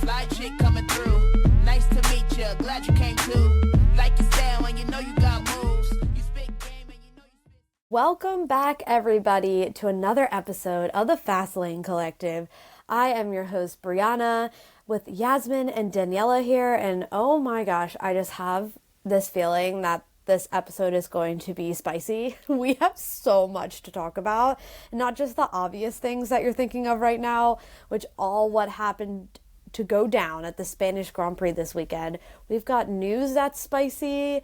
Fly chick coming through. Nice to meet you. Glad you came too. Like you said, when you know you got moves. You spit game and you know you spit. Welcome back, everybody, to another episode of the Fast Lane Collective. I am your host, Brianna, with Yasmin and Daniela here, and oh my gosh, I just have this feeling that this episode is going to be spicy. We have so much to talk about, not just the obvious things that you're thinking of right now, which all what happened to go down at the Spanish Grand Prix this weekend. We've got news that's spicy.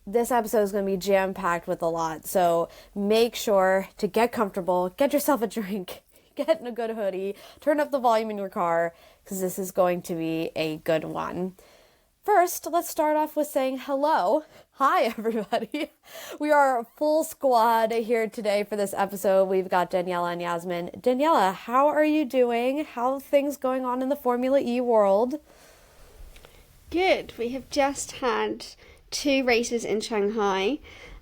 This episode is going to be jam-packed with a lot, so make sure to get comfortable, get yourself a drink, get in a good hoodie, turn up the volume in your car, because this is going to be a good one. First, let's start off with saying hello. Hi, everybody. We are a full squad here today for this episode. We've got Daniela and Yasmin. Daniela, how are you doing? How are things going on in the Formula E world? Good. We have just had 2 races in Shanghai.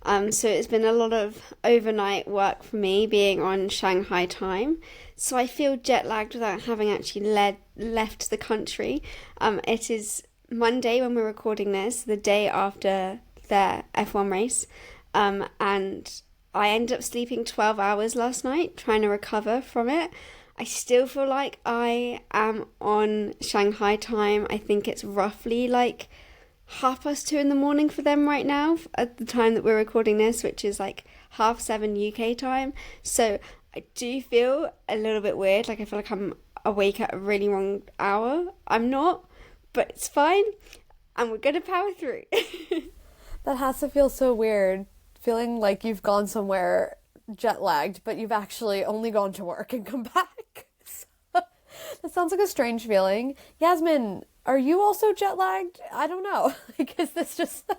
So it's been a lot of overnight work for me being on Shanghai time. So I feel jet lagged without having actually left the country. It is Monday when we're recording this, the day after their F1 race. And I ended up sleeping 12 hours last night trying to recover from it. I still feel like I am on Shanghai time. I think it's roughly like 2:30 in the morning for them right now at the time that we're recording this, which is like 7:30 UK time. So I do feel a little bit weird. Like I feel like I'm awake at a really wrong hour. I'm not, but it's fine. And we're going to power through. That has to feel so weird, feeling like you've gone somewhere jet lagged, but you've actually only gone to work and come back. That sounds like a strange feeling. Yasmin, are you also jet lagged? I don't know. Like, is this just...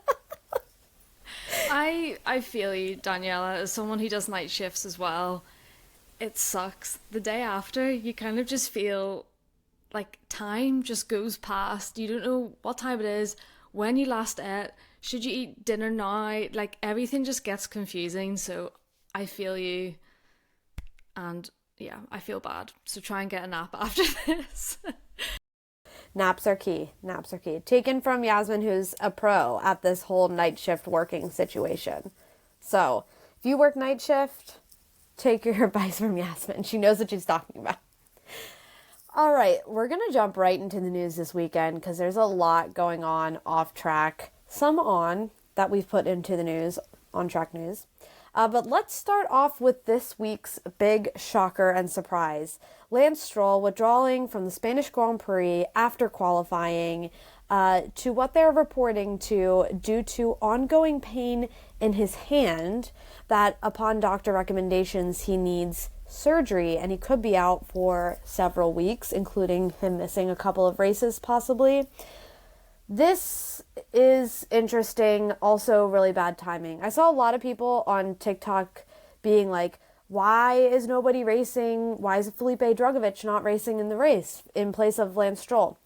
I feel you, Daniela, as someone who does night shifts as well. It sucks. The day after, you kind of just feel like time just goes past. You don't know what time it is, when you last ate, should you eat dinner now? Like, everything just gets confusing. So I feel you, and yeah, I feel bad. So try and get a nap after this. Naps are key. Naps are key. Taken from Yasmin, who's a pro at this whole night shift working situation. So if you work night shift, take your advice from Yasmin. She knows what she's talking about. All right, we're going to jump right into the news this weekend because there's a lot going on off track. Some on that we've put into the news, on track news. But let's start off with this week's big shocker and surprise. Lance Stroll withdrawing from the Spanish Grand Prix after qualifying to what they're reporting to due to ongoing pain in his hand that upon doctor recommendations he needs surgery and he could be out for several weeks, including him missing a couple of races possibly. This is interesting, also really bad timing. I saw a lot of people on TikTok being like, why is nobody racing? Why is Felipe Drugovich not racing in the race in place of Lance Stroll?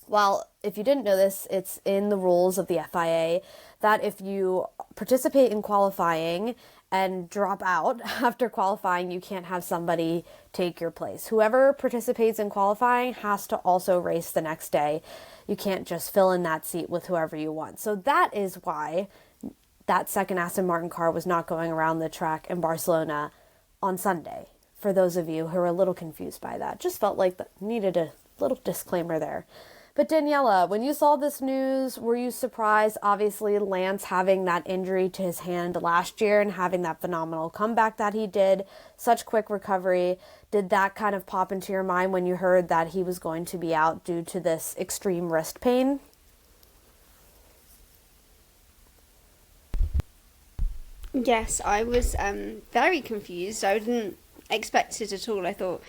Well, if you didn't know this, it's in the rules of the FIA that if you participate in qualifying and drop out after qualifying, you can't have somebody take your place. Whoever participates in qualifying has to also race the next day. You can't just fill in that seat with whoever you want. So that is why that second Aston Martin car was not going around the track in Barcelona on Sunday. For those of you who are a little confused by that, just felt like that needed a little disclaimer there. But Daniela, when you saw this news, were you surprised? Obviously, Lance having that injury to his hand last year and having that phenomenal comeback that he did, such quick recovery. Did that kind of pop into your mind when you heard that he was going to be out due to this extreme wrist pain? Yes, I was very confused. I didn't expect it at all. I thought,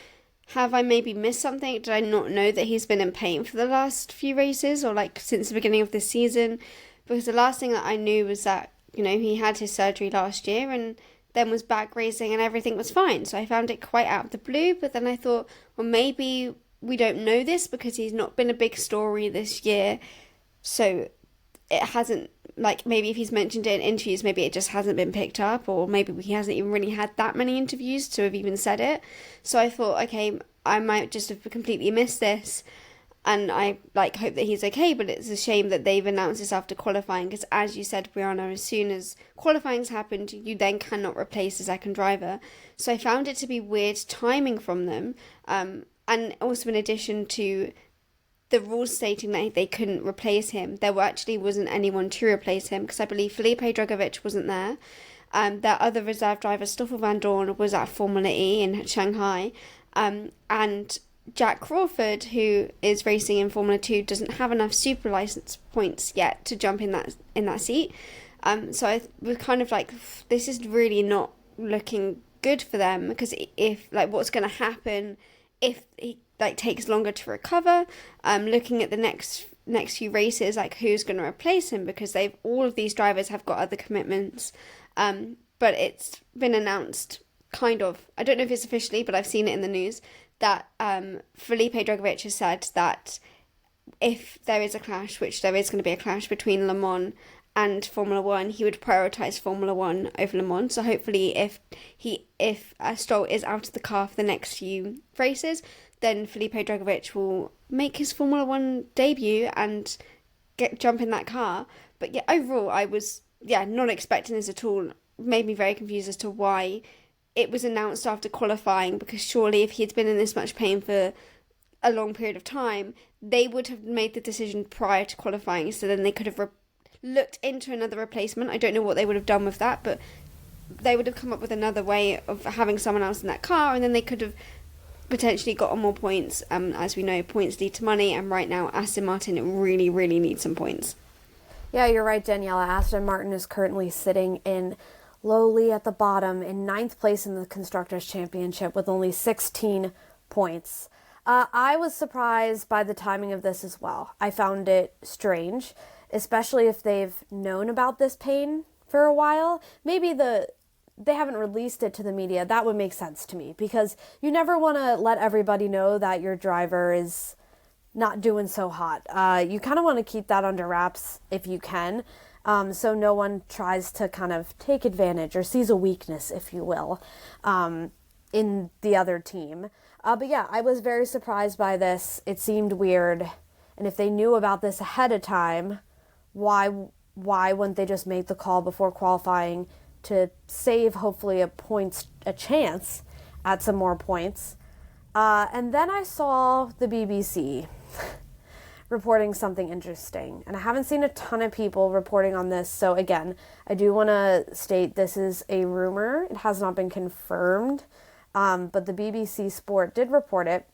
have I maybe missed something? Did I not know that he's been in pain for the last few races or like since the beginning of this season? Because the last thing that I knew was that, you know, he had his surgery last year and then was back racing and everything was fine. So I found it quite out of the blue. But then I thought, well, maybe we don't know this because he's not been a big story this year. So it hasn't, like, maybe if he's mentioned it in interviews, maybe it just hasn't been picked up, or maybe he hasn't even really had that many interviews to have even said it. So I thought, okay, I might just have completely missed this. And I hope that he's okay, but it's a shame that they've announced this after qualifying, because as you said, Brianna, as soon as qualifying's happened, you then cannot replace the second driver. So I found it to be weird timing from them. And also in addition to the rules stating that they couldn't replace him, there actually wasn't anyone to replace him, because I believe Felipe Drugovich wasn't there. Their other reserve driver, Stoffel Van Dorn, was at Formula E in Shanghai. And Jack Crawford, who is racing in Formula 2, doesn't have enough super license points yet to jump in that seat. So I was kind of like, this is really not looking good for them, because if what's going to happen if he takes longer to recover, looking at the next few races, who's going to replace him, because all of these drivers have got other commitments. But it's been announced, kind of, I don't know if it's officially, but I've seen it in the news, that Felipe Drugovich has said that if there is a clash, which there is going to be a clash between Le Mans and Formula 1, he would prioritise Formula 1 over Le Mans. So hopefully if Stroll is out of the car for the next few races, then Felipe Drugovich will make his Formula 1 debut and jump in that car. But yeah, overall, I was not expecting this at all. Made me very confused as to why it was announced after qualifying, because surely if he had been in this much pain for a long period of time, they would have made the decision prior to qualifying, so then they could have looked into another replacement. I don't know what they would have done with that, but they would have come up with another way of having someone else in that car, and then they could have potentially gotten more points. As we know, points lead to money, and right now Aston Martin really, really needs some points. Yeah, you're right, Daniela. Aston Martin is currently sitting in lowly at the bottom in 9th place in the Constructors' Championship with only 16 points. I was surprised by the timing of this as well. I found it strange, especially if they've known about this pain for a while. Maybe they haven't released it to the media. That would make sense to me, because you never want to let everybody know that your driver is not doing so hot. You kind of want to keep that under wraps if you can, so no one tries to kind of take advantage or sees a weakness, if you will, in the other team. But yeah, I was very surprised by this. It seemed weird. And if they knew about this ahead of time, why wouldn't they just make the call before qualifying to save hopefully a chance at some more points? And then I saw the BBC reporting something interesting, and I haven't seen a ton of people reporting on this, so again, I do want to state this is a rumor. It has not been confirmed, but the BBC Sport did report it,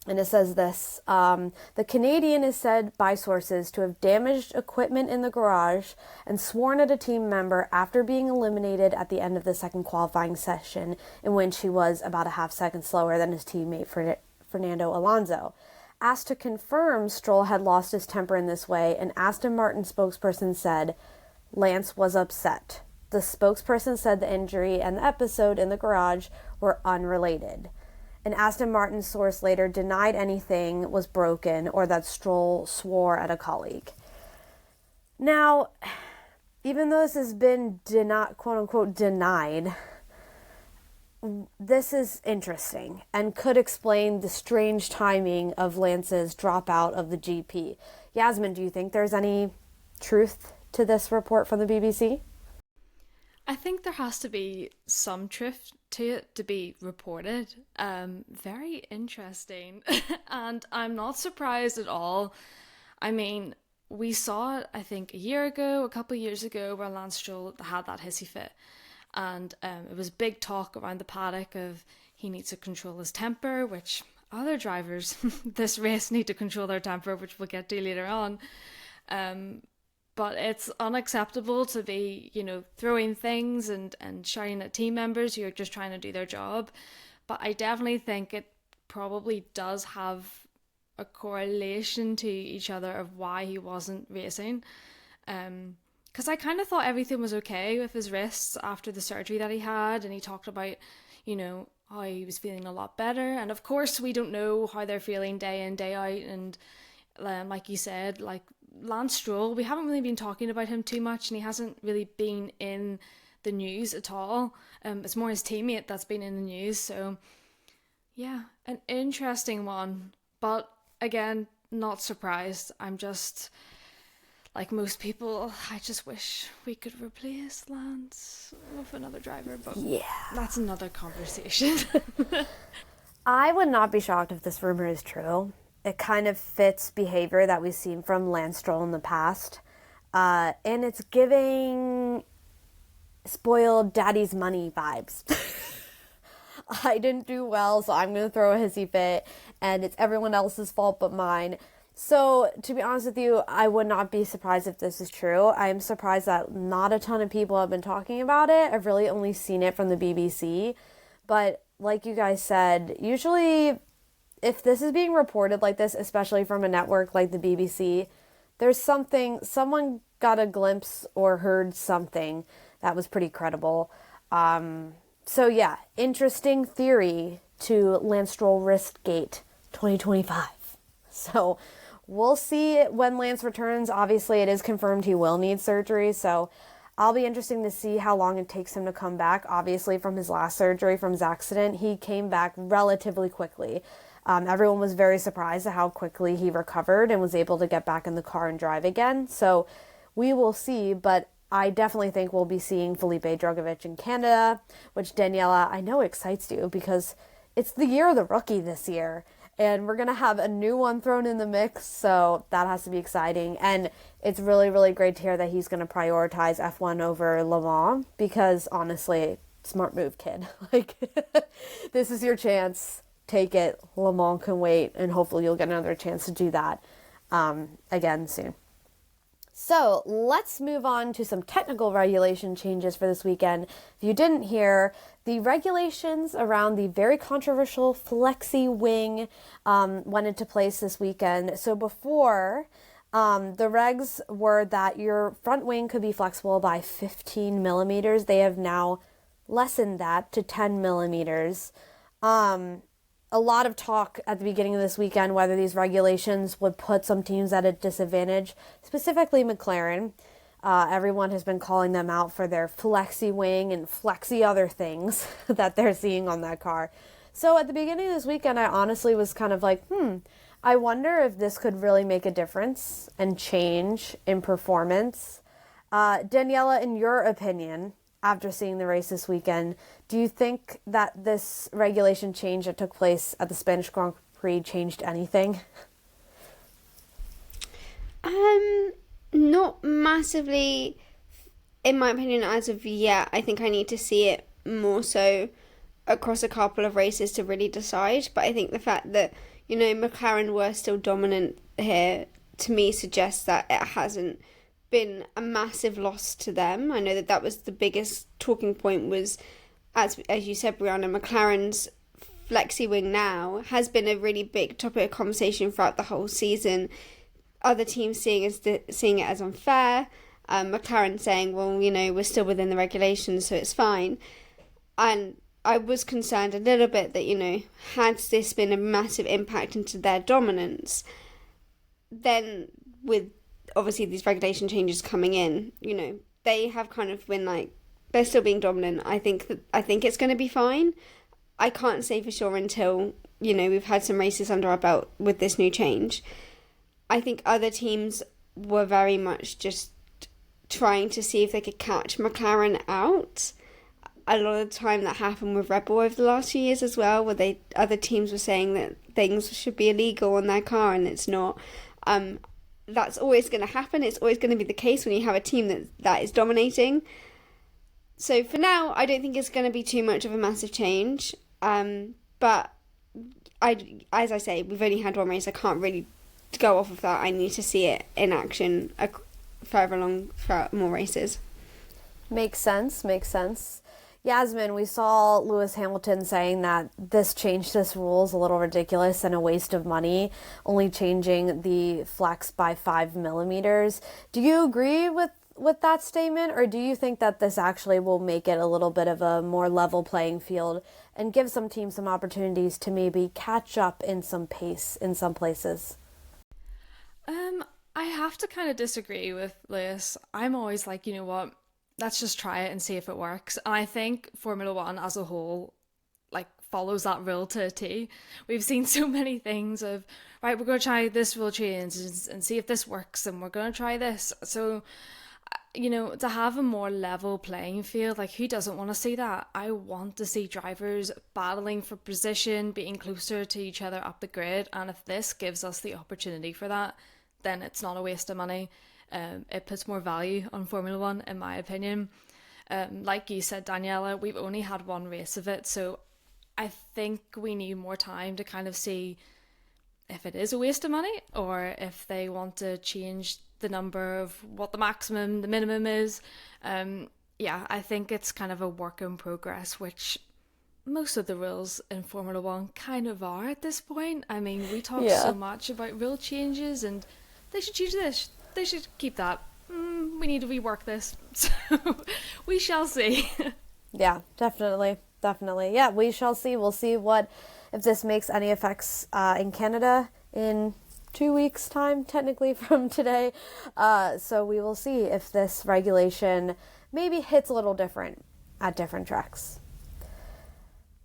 and it says this: the Canadian is said by sources to have damaged equipment in the garage and sworn at a team member after being eliminated at the end of the second qualifying session, in which he was about a half second slower than his teammate Fernando Alonso. Asked to confirm Stroll had lost his temper in this way, an Aston Martin spokesperson said Lance was upset. The spokesperson said the injury and the episode in the garage were unrelated. An Aston Martin source later denied anything was broken or that Stroll swore at a colleague. Now, even though this has been quote-unquote denied, this is interesting and could explain the strange timing of Lance's dropout of the GP. Yasmin, do you think there's any truth to this report from the BBC? I think there has to be some truth to it to be reported. Very interesting. And I'm not surprised at all. I mean, we saw it, I think, a couple of years ago, where Lance Stroll had that hissy fit. And it was big talk around the paddock of he needs to control his temper, which other drivers this race need to control their temper, which we'll get to later on. But it's unacceptable to be, throwing things and shouting at team members who are just trying to do their job. But I definitely think it probably does have a correlation to each other of why he wasn't racing. Because I kind of thought everything was okay with his wrists after the surgery that he had, and he talked about, how he was feeling a lot better. And of course, we don't know how they're feeling day in, day out. And like you said, like Lance Stroll, we haven't really been talking about him too much, and he hasn't really been in the news at all. It's more his teammate that's been in the news. So, yeah, an interesting one. But again, not surprised. I'm just, like most people, I just wish we could replace Lance with another driver, but Yeah. that's another conversation. I would not be shocked if this rumor is true. It kind of fits behavior that we've seen from Lance Stroll in the past. And it's giving spoiled daddy's money vibes. I didn't do well, so I'm going to throw a hissy fit, and it's everyone else's fault but mine. So, to be honest with you, I would not be surprised if this is true. I am surprised that not a ton of people have been talking about it. I've really only seen it from the BBC. But, like you guys said, usually if this is being reported like this, especially from a network like the BBC, there's someone got a glimpse or heard something that was pretty credible. So yeah, interesting theory to Lance Stroll Wristgate 2025. So we'll see when Lance returns. Obviously, it is confirmed he will need surgery, so I'll be interested to see how long it takes him to come back. Obviously, from his last surgery, from his accident, he came back relatively quickly. Everyone was very surprised at how quickly he recovered and was able to get back in the car and drive again. So we will see, but I definitely think we'll be seeing Felipe Drugovich in Canada, which, Daniela, I know excites you because it's the year of the rookie this year, and we're going to have a new one thrown in the mix, so that has to be exciting. And it's really, really great to hear that he's going to prioritize F1 over Le Mans because, honestly, smart move, kid. Like, this is your chance. Take it. Le Mans can wait, and hopefully you'll get another chance to do that again soon. So let's move on to some technical regulation changes for this weekend. If you didn't hear, the regulations around the very controversial flexi wing went into place this weekend. So before, the regs were that your front wing could be flexible by 15 millimeters. They have now lessened that to 10 millimeters. A lot of talk at the beginning of this weekend whether these regulations would put some teams at a disadvantage, specifically McLaren. Everyone has been calling them out for their flexi wing and flexi other things that they're seeing on that car. So at the beginning of this weekend, I honestly was kind of like, I wonder if this could really make a difference and change in performance. Daniela, in your opinion, after seeing the race this weekend, do you think that this regulation change that took place at the Spanish Grand Prix changed anything? Not massively, in my opinion, as of yet. I think I need to see it more so across a couple of races to really decide. But I think the fact that, McLaren were still dominant here, to me, suggests that it hasn't been a massive loss to them. I know that was the biggest talking point was, as you said, Brianna, McLaren's flexi wing now has been a really big topic of conversation throughout the whole season. Other teams seeing it as unfair. McLaren saying, well, we're still within the regulations, so it's fine. And I was concerned a little bit that, had this been a massive impact into their dominance, then with obviously these regulation changes coming in, they have kind of been like, they're still being dominant. I think it's going to be fine. I can't say for sure until, we've had some races under our belt with this new change. I think other teams were very much just trying to see if they could catch McLaren out. A lot of the time that happened with Red Bull over the last few years as well, where other teams were saying that things should be illegal on their car and it's not. That's always going to happen. It's always going to be the case when you have a team that is dominating. So for now, I don't think it's going to be too much of a massive change. But as I say, we've only had one race. I can't really go off of that. I need to see it in action further along throughout more races. Makes sense. Yasmin, we saw Lewis Hamilton saying that this change to this rule is a little ridiculous and a waste of money, only changing the flex by 5 millimeters. Do you agree with that statement, or do you think that this actually will make it a little bit of a more level playing field and give some teams some opportunities to maybe catch up in some pace in some places? I have to kind of disagree with Lewis. I'm always like, you know what? Let's just try it and see if it works. And I think Formula One as a whole, like follows that rule to a T. We've seen so many things of, right, we're going to try this rule change and see if this works, and we're going to try this. So, you know, to have a more level playing field, like, who doesn't want to see that? I want to see drivers battling for position, being closer to each other up the grid, and if this gives us the opportunity for that, then it's not a waste of money. It puts more value on Formula One, in my opinion. Like you said, Daniela, we've only had one race of it, so I think we need more time to kind of see if it is a waste of money or if they want to change the number of what the maximum, the minimum is. I think it's kind of a work in progress, which most of the rules in Formula One kind of are at this point. I mean, we talk so much about rule changes, and they should change this, they should keep that. We need to rework this. So we shall see. Yeah, definitely. Yeah, we shall see. We'll see if this makes any effects in Canada in 2 weeks' time, technically from today. So we will see if this regulation maybe hits a little different at different tracks.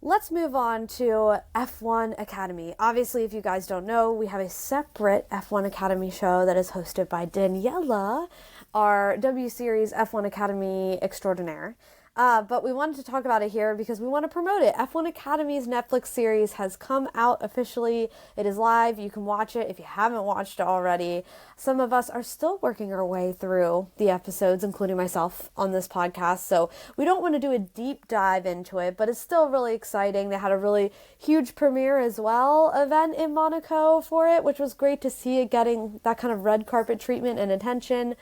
Let's move on to F1 Academy. Obviously, if you guys don't know, we have a separate F1 Academy show that is hosted by Daniela, our W Series F1 Academy extraordinaire. But we wanted to talk about it here because we want to promote it. F1 Academy's Netflix series has come out officially. It is live. You can watch it if you haven't watched it already. Some of us are still working our way through the episodes, including myself on this podcast. So we don't want to do a deep dive into it, but it's still really exciting. They had a really huge premiere as well event in Monaco for it, which was great to see it getting that kind of red carpet treatment and attention,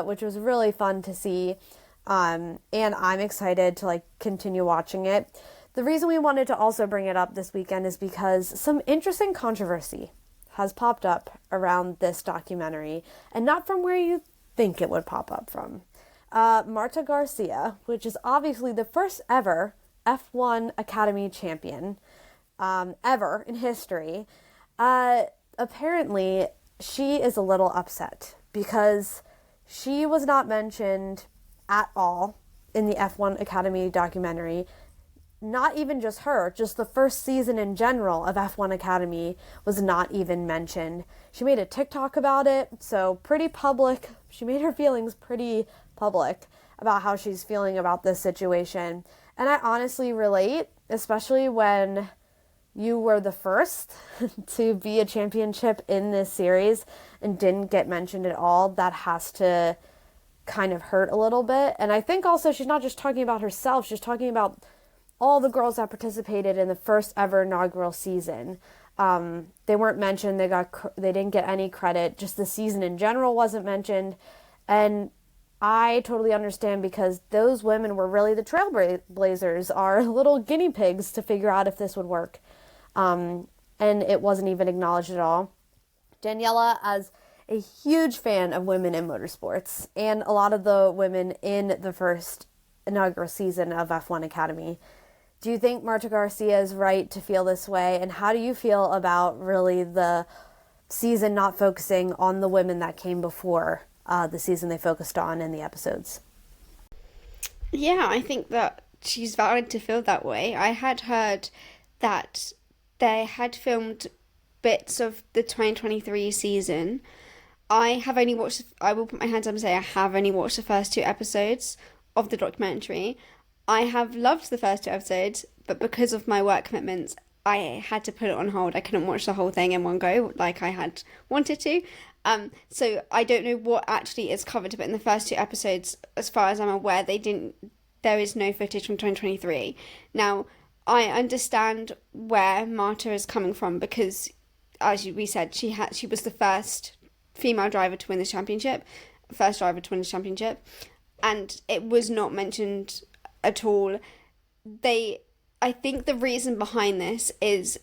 which was really fun to see. And I'm excited to continue watching it. The reason we wanted to also bring it up this weekend is because some interesting controversy has popped up around this documentary, and not from where you think it would pop up from. Marta Garcia, which is obviously the first ever F1 Academy champion ever in history, apparently she is a little upset because she was not mentioned at all in the F1 Academy documentary. Not even just her, just the first season in general of F1 Academy was not even mentioned. She made a TikTok about it, so pretty public. She made her feelings pretty public about how she's feeling about this situation. And I honestly relate, especially when you were the first to be a championship in this series and didn't get mentioned at all. That has to kind of hurt a little bit. And I think also she's not just talking about herself, she's talking about all the girls that participated in the first ever inaugural season. They weren't mentioned, they didn't get any credit, just the season in general wasn't mentioned. And I totally understand, because those women were really the trailblazers, our little guinea pigs to figure out if this would work. And it wasn't even acknowledged at all. Daniela, as a huge fan of women in motorsports and a lot of the women in the first inaugural season of F1 Academy, do you think Marta Garcia is right to feel this way? And how do you feel about really the season not focusing on the women that came before the season they focused on in the episodes? Yeah, I think that she's valid to feel that way. I had heard that they had filmed bits of the 2023 season. I will put my hands up and say I have only watched the first 2 episodes of the documentary. I have loved the first 2 episodes, but because of my work commitments, I had to put it on hold. I couldn't watch the whole thing in one go like I had wanted to. So I don't know what actually is covered, but in the first 2 episodes, as far as I'm aware, there is no footage from 2023. Now, I understand where Marta is coming from, because, as we said, she was the first female driver to win the championship, and it was not mentioned at all. I think the reason behind this is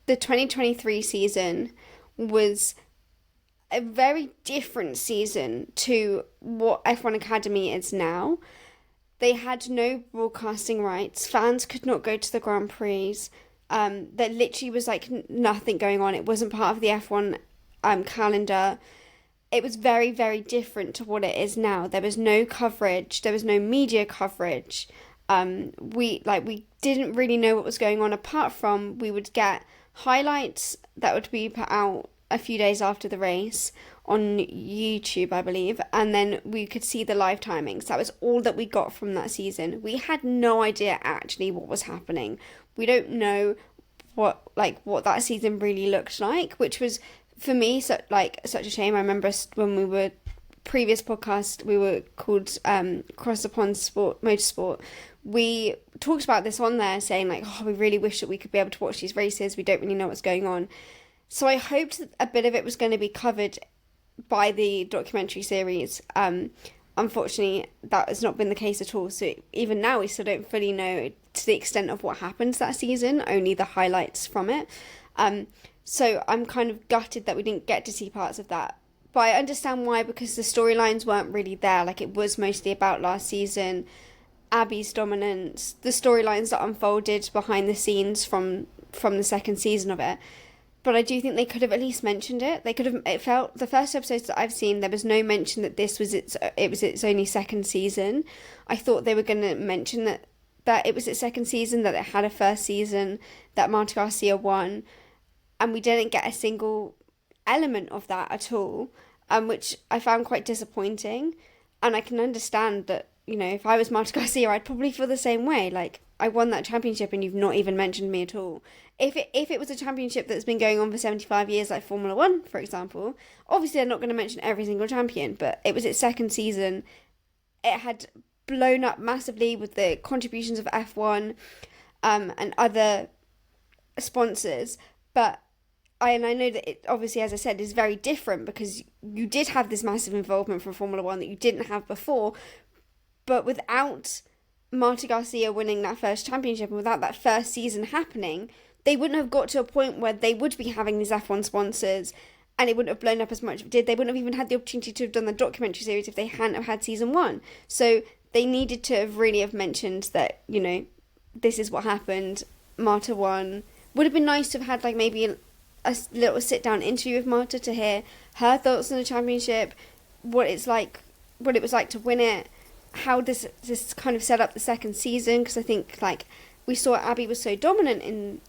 the 2023 season was a very different season to what F1 Academy is now. They had no broadcasting rights. Fans could not go to the Grand Prix. There literally was nothing going on. It wasn't part of the F1 calendar. It was very, very different to what it is now. There was no coverage. There was no media coverage. We didn't really know what was going on, apart from we would get highlights that would be put out a few days after the race on YouTube, I believe, and then we could see the live timings. That was all that we got from that season. We had no idea actually what was happening. We don't know what that season really looked like, which was for me such a shame. I remember when we were previous podcast, we were called Cross the Pond Sport Motorsport. We talked about this on there, saying like, oh, we really wish that we could be able to watch these races. We don't really know what's going on. So I hoped that a bit of it was going to be covered by the documentary series. Unfortunately, that has not been the case at all. So even now, we still don't fully know to the extent of what happened that season, only the highlights from it. So I'm kind of gutted that we didn't get to see parts of that. But I understand why, because the storylines weren't really there. Like, it was mostly about last season, Abby's dominance, the storylines that unfolded behind the scenes from the second season of it. But I do think they could have at least mentioned it. They could have. It felt the first episodes that I've seen, there was no mention that this was its only second season. I thought they were going to mention that it was its second season, that it had a first season, that Marta Garcia won, and we didn't get a single element of that at all, which I found quite disappointing. And I can understand that, you know, if I was Marta Garcia, I'd probably feel the same way. Like, I won that championship and you've not even mentioned me at all. If it was a championship that's been going on for 75 years, like Formula 1, for example, obviously they're not going to mention every single champion, but it was its second season. It had blown up massively with the contributions of F1 and other sponsors, but I know that it obviously, as I said, is very different because you did have this massive involvement from Formula 1 that you didn't have before, but without Marta Garcia winning that first championship and without that first season happening, they wouldn't have got to a point where they would be having these F1 sponsors, and it wouldn't have blown up as much as it did. They wouldn't have even had the opportunity to have done the documentary series if they hadn't have had season 1. So they needed to have really have mentioned that, you know, this is what happened, Marta won. Would have been nice to have had like maybe a little sit down interview with Marta to hear her thoughts on the championship, what it was like to win it, how this kind of set up the second season, because I think like we saw Abby was so dominant in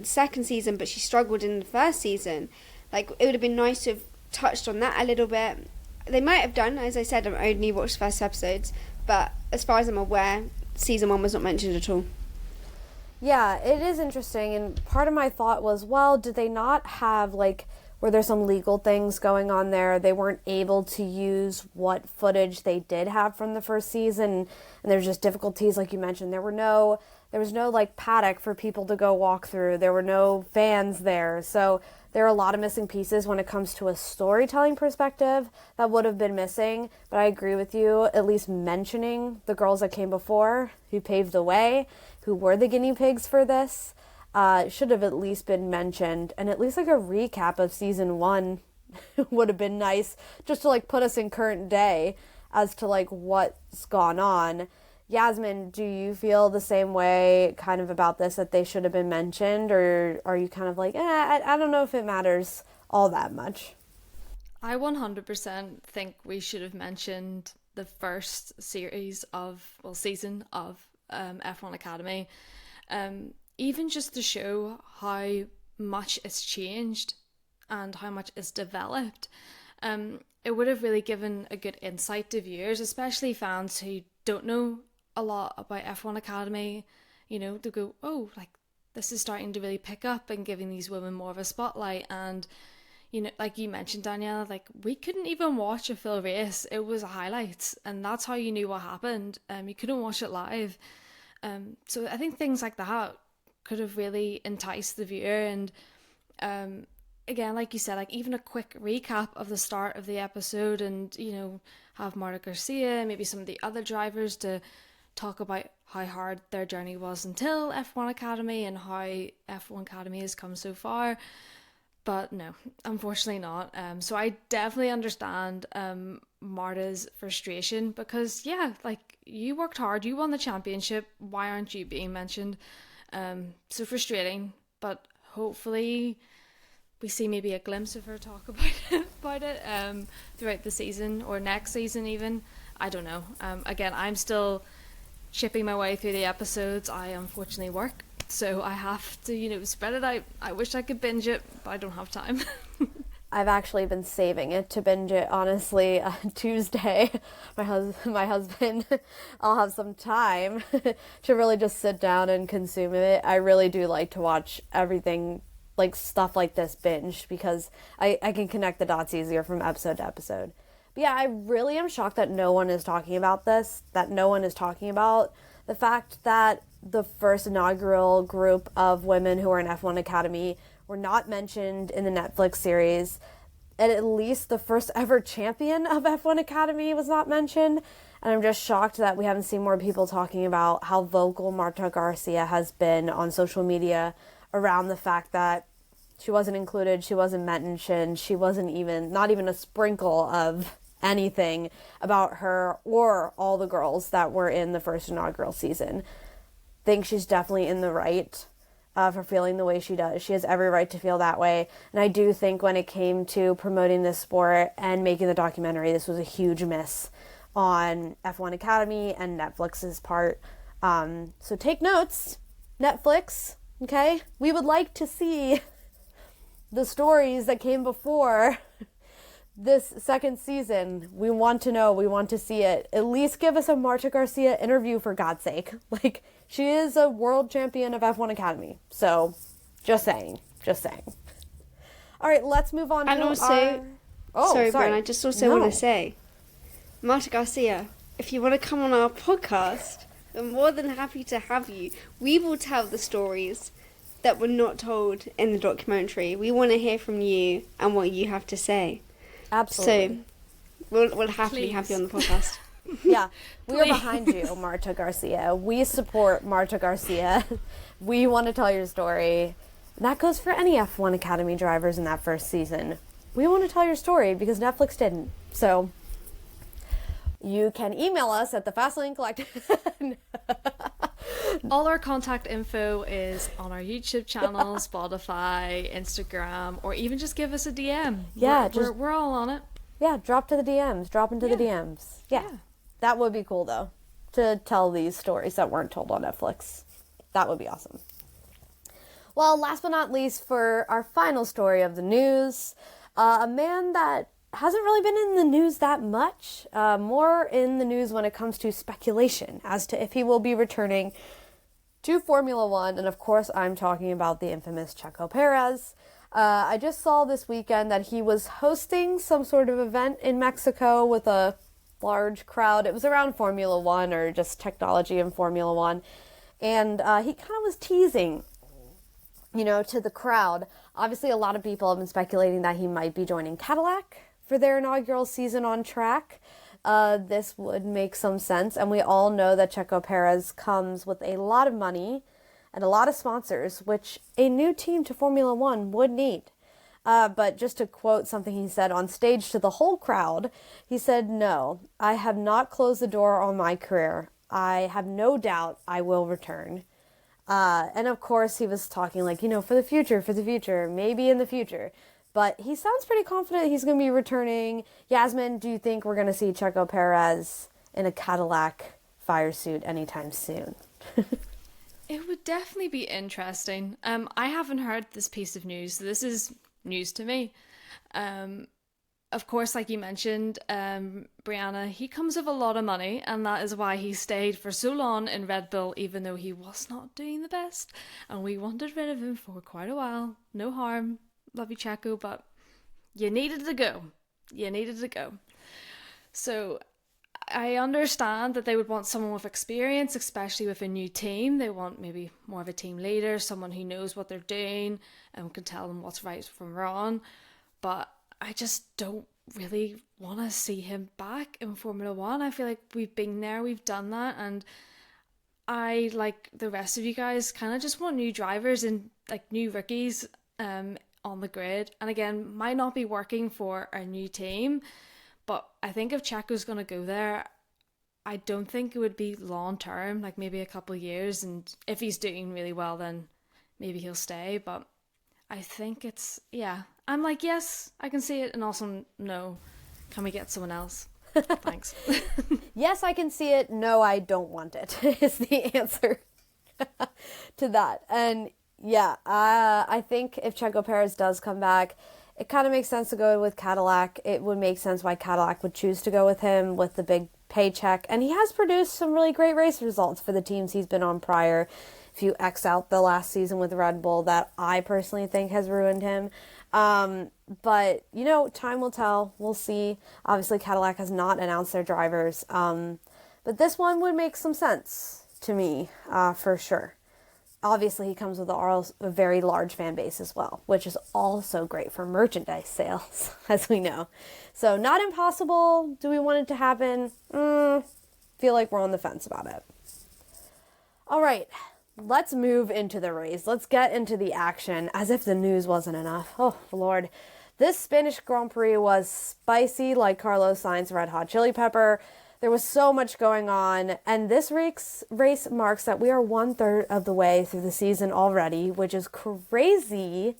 the second season, but she struggled in the first season. Like, it would have been nice to have touched on that a little bit. They might have done, as I said, I've only watched the first episodes, but as far as I'm aware, season 1 was not mentioned at all. Yeah, it is interesting, and part of my thought was, well, did they not have, like, were there some legal things going on there? They weren't able to use what footage they did have from the first season, and there's just difficulties, like you mentioned. There was no like paddock for people to go walk through. There were no fans there. So there are a lot of missing pieces when it comes to a storytelling perspective that would have been missing. But I agree with you, at least mentioning the girls that came before, who paved the way, who were the guinea pigs for this, should have at least been mentioned. And at least like a recap of season 1 would have been nice, just to like put us in current day as to like what's gone on. Yasmin, do you feel the same way kind of about this, that they should have been mentioned, or are you kind of like, I don't know if it matters all that much? I 100% think we should have mentioned the first season of F1 Academy, even just to show how much it's changed and how much it's developed. It would have really given a good insight to viewers, especially fans who don't know a lot about F1 Academy, you know, to go, oh, like, this is starting to really pick up and giving these women more of a spotlight. And, you know, like you mentioned, Danielle, like, we couldn't even watch a full race. It was highlights, and that's how you knew what happened. You couldn't watch it live. So I think things like that could have really enticed the viewer. And again, like you said, like, even a quick recap of the start of the episode, and, you know, have Marta Garcia, maybe some of the other drivers, to talk about how hard their journey was until F1 Academy and how F1 Academy has come so far. But no, unfortunately not. So I definitely understand Marta's frustration, because yeah, like, you worked hard, you won the championship, why aren't you being mentioned? So frustrating, but hopefully we see maybe a glimpse of her talk about it throughout the season, or next season even. I don't know. Again, I'm still chipping my way through the episodes. I unfortunately work, so I have to, spread it out. I wish I could binge it, but I don't have time. I've actually been saving it to binge it, honestly. Tuesday, my husband, I'll have some time to really just sit down and consume it. I really do like to watch everything, like stuff like this, binge, because I can connect the dots easier from episode to episode. But yeah, I really am shocked that no one is talking about this, that no one is talking about the fact that the first inaugural group of women who are in F1 Academy were not mentioned in the Netflix series, and at least the first ever champion of F1 Academy was not mentioned. And I'm just shocked that we haven't seen more people talking about how vocal Marta Garcia has been on social media around the fact that she wasn't included, she wasn't mentioned, she wasn't even, not even a sprinkle of anything about her or all the girls that were in the first inaugural season. I think she's definitely in the right for feeling the way she does. She has every right to feel that way. And I do think when it came to promoting this sport and making the documentary, this was a huge miss on F1 Academy and Netflix's part. So take notes, Netflix, okay? We would like to see the stories that came before this second season. We want to know, we want to see it. At least give us a Marta Garcia interview, for God's sake. Like, she is a world champion of F1 Academy. So, just saying. All right, let's move on and to also, our... sorry, Brian, I just also want to say, Marta Garcia, if you want to come on our podcast, we're more than happy to have you. We will tell the stories that were not told in the documentary. We want to hear from you and what you have to say. Absolutely. So, we'll happily have you on the podcast. Yeah, we are behind you, Marta Garcia. We support Marta Garcia. We want to tell your story. That goes for any F1 Academy drivers in that first season. We want to tell your story because Netflix didn't. So you can email us at thefastlane All our contact info is on our YouTube channel, Spotify, Instagram, or even just give us a DM. Yeah, we're all on it. Yeah, drop into the DMs. Yeah. That would be cool, though, to tell these stories that weren't told on Netflix. That would be awesome. Well, last but not least, for our final story of the news, a man that hasn't really been in the news that much, more in the news when it comes to speculation as to if he will be returning to Formula One. And of course, I'm talking about the infamous Checo Perez. I just saw this weekend that he was hosting some sort of event in Mexico with a large crowd. It was around Formula One or just technology in Formula One. And he kind of was teasing, to the crowd. Obviously, a lot of people have been speculating that he might be joining Cadillac for their inaugural season on track. This would make some sense. And we all know that Checo Perez comes with a lot of money and a lot of sponsors, which a new team to Formula One would need. But just to quote something he said on stage to the whole crowd, he said, "No, I have not closed the door on my career. I have no doubt I will return." And of course, he was talking like, for the future, maybe in the future. But he sounds pretty confident he's going to be returning. Yasmin, do you think we're going to see Checo Perez in a Cadillac fire suit anytime soon? It would definitely be interesting. I haven't heard this piece of news, so this is news to me. Of course, like you mentioned, Brianna, he comes with a lot of money, and that is why he stayed for so long in Red Bull, even though he was not doing the best, and we wanted rid of him for quite a while. No harm, love you, Checo, but you needed to go. So I understand that they would want someone with experience, especially with a new team. They want maybe more of a team leader, someone who knows what they're doing and can tell them what's right from wrong. But I just don't really want to see him back in Formula One. I feel like we've been there, we've done that, and I, like the rest of you guys, kind of just want new drivers and like new rookies on the grid. And again, might not be working for a new team, but I think if Checo's going to go there, I don't think it would be long term, like maybe a couple of years. And if he's doing really well, then maybe he'll stay. But I think I'm like, yes, I can see it. And also, no, can we get someone else? Thanks. Yes, I can see it. No, I don't want it, is the answer to that. And yeah, I think if Checo Perez does come back, it kind of makes sense to go with Cadillac. It would make sense why Cadillac would choose to go with him with the big paycheck. And he has produced some really great race results for the teams he's been on prior. If you X out the last season with Red Bull, that I personally think has ruined him. But, you know, time will tell. We'll see. Obviously, Cadillac has not announced their drivers. But this one would make some sense to me, for sure. Obviously, he comes with a very large fan base as well, which is also great for merchandise sales, as we know. So, not impossible. Do we want it to happen? Feel like we're on the fence about it. All right, let's move into the race. Let's get into the action, as if the news wasn't enough. Oh, Lord. This Spanish Grand Prix was spicy like Carlos Sainz's Red Hot Chili Pepper. There was so much going on, and this race marks that we are 1/3 of the way through the season already, which is crazy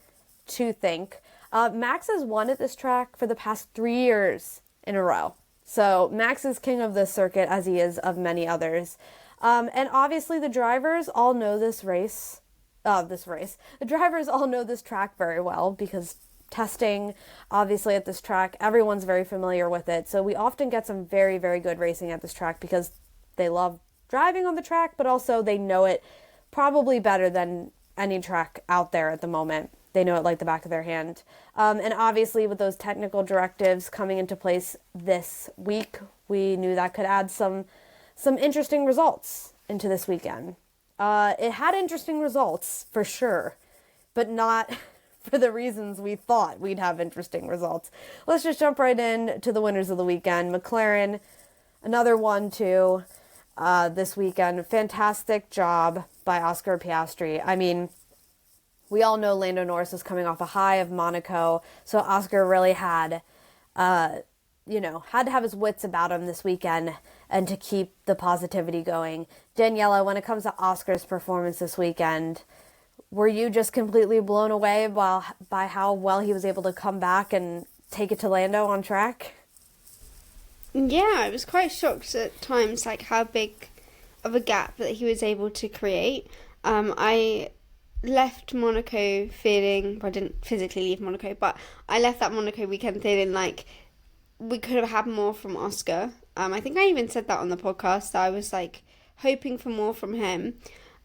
to think. Max has won at this track for the past 3 years in a row. So Max is king of this circuit, as he is of many others. And obviously the drivers all know this race. The drivers all know this track very well because testing, obviously, at this track, everyone's very familiar with it. So we often get some very, very good racing at this track because they love driving on the track, but also they know it probably better than any track out there at the moment. They know it like the back of their hand. And obviously, with those technical directives coming into place this week, we knew that could add some interesting results into this weekend. It had interesting results, for sure, but not for the reasons we thought we'd have interesting results. Let's just jump right in to the winners of the weekend. McLaren, another 1-2 this weekend. Fantastic job by Oscar Piastri. I mean, we all know Lando Norris is coming off a high of Monaco, so Oscar really had to have his wits about him this weekend and to keep the positivity going. Daniela, when it comes to Oscar's performance this weekend, were you just completely blown away by how well he was able to come back and take it to Lando on track? Yeah, I was quite shocked at times, like how big of a gap that he was able to create. I left Monaco feeling, well, I didn't physically leave Monaco, but I left that Monaco weekend feeling like we could have had more from Oscar. I think I even said that on the podcast, that I was like hoping for more from him.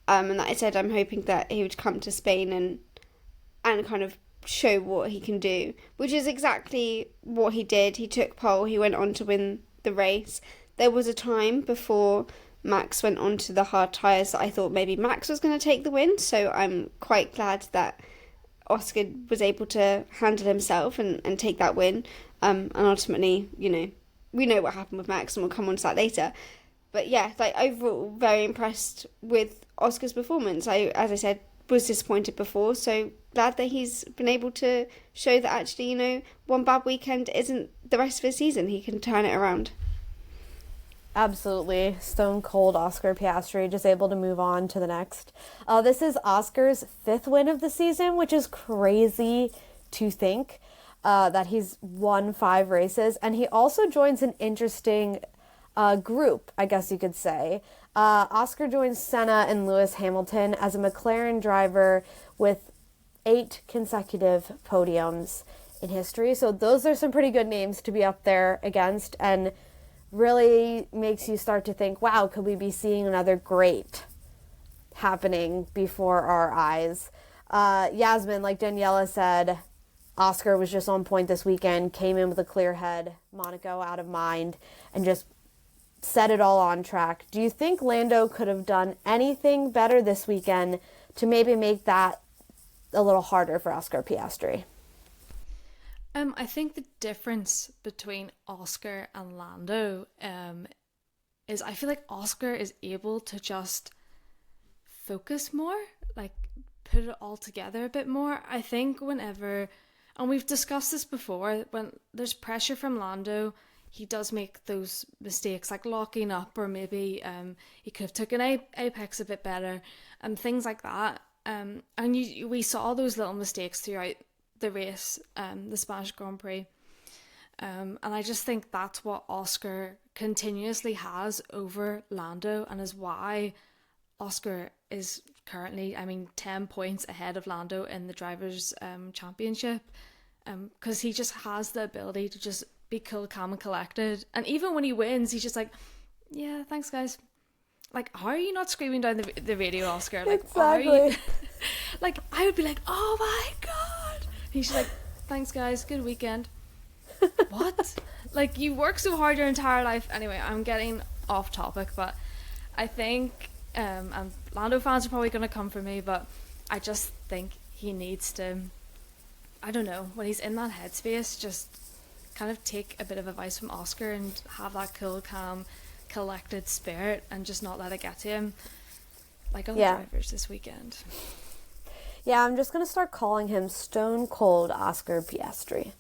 And that I said I'm hoping that he would come to Spain and kind of show what he can do, which is exactly what he did. He took pole, he went on to win the race. There was a time before Max went on to the hard tyres that I thought maybe Max was going to take the win, so I'm quite glad that Oscar was able to handle himself and take that win. And ultimately, we know what happened with Max, and we'll come on to that later. But yeah, like overall, very impressed with Oscar's performance. As I said, was disappointed before, so glad that he's been able to show that actually, one bad weekend isn't the rest of his season. He can turn it around. Absolutely. Stone cold Oscar Piastri, just able to move on to the next. This is Oscar's 5th win of the season, which is crazy to think that he's won 5 races. And he also joins an interesting group, I guess you could say. Oscar joins Senna and Lewis Hamilton as a McLaren driver with 8 consecutive podiums in history. So those are some pretty good names to be up there against, and really makes you start to think, wow, could we be seeing another great happening before our eyes? Yasmin, like Daniela said, Oscar was just on point this weekend, came in with a clear head, Monaco out of mind, and just set it all on track. Do you think Lando could have done anything better this weekend to maybe make that a little harder for Oscar Piastri? I think the difference between Oscar and Lando is I feel like Oscar is able to just focus more, like put it all together a bit more. I think whenever, and we've discussed this before, when there's pressure from Lando, he does make those mistakes like locking up, or maybe he could have taken Apex a bit better and things like that. And we saw those little mistakes throughout the race, the Spanish Grand Prix. And I just think that's what Oscar continuously has over Lando, and is why Oscar is currently, 10 points ahead of Lando in the Drivers' Championship, because he just has the ability to just be cool, calm, and collected. And even when he wins, he's just like, yeah, thanks, guys. Like, how are you not screaming down the radio, Oscar? Like, Exactly. like, I would be like, oh my God. He's just like, thanks, guys, good weekend. What? Like, you work so hard your entire life. Anyway, I'm getting off topic, but I think, and Lando fans are probably going to come for me, but I just think he needs to, I don't know, when he's in that headspace, just kind of take a bit of advice from Oscar and have that cool, calm, collected spirit and just not let it get to him, like other drivers this weekend. Yeah, I'm just going to start calling him Stone Cold Oscar Piastri.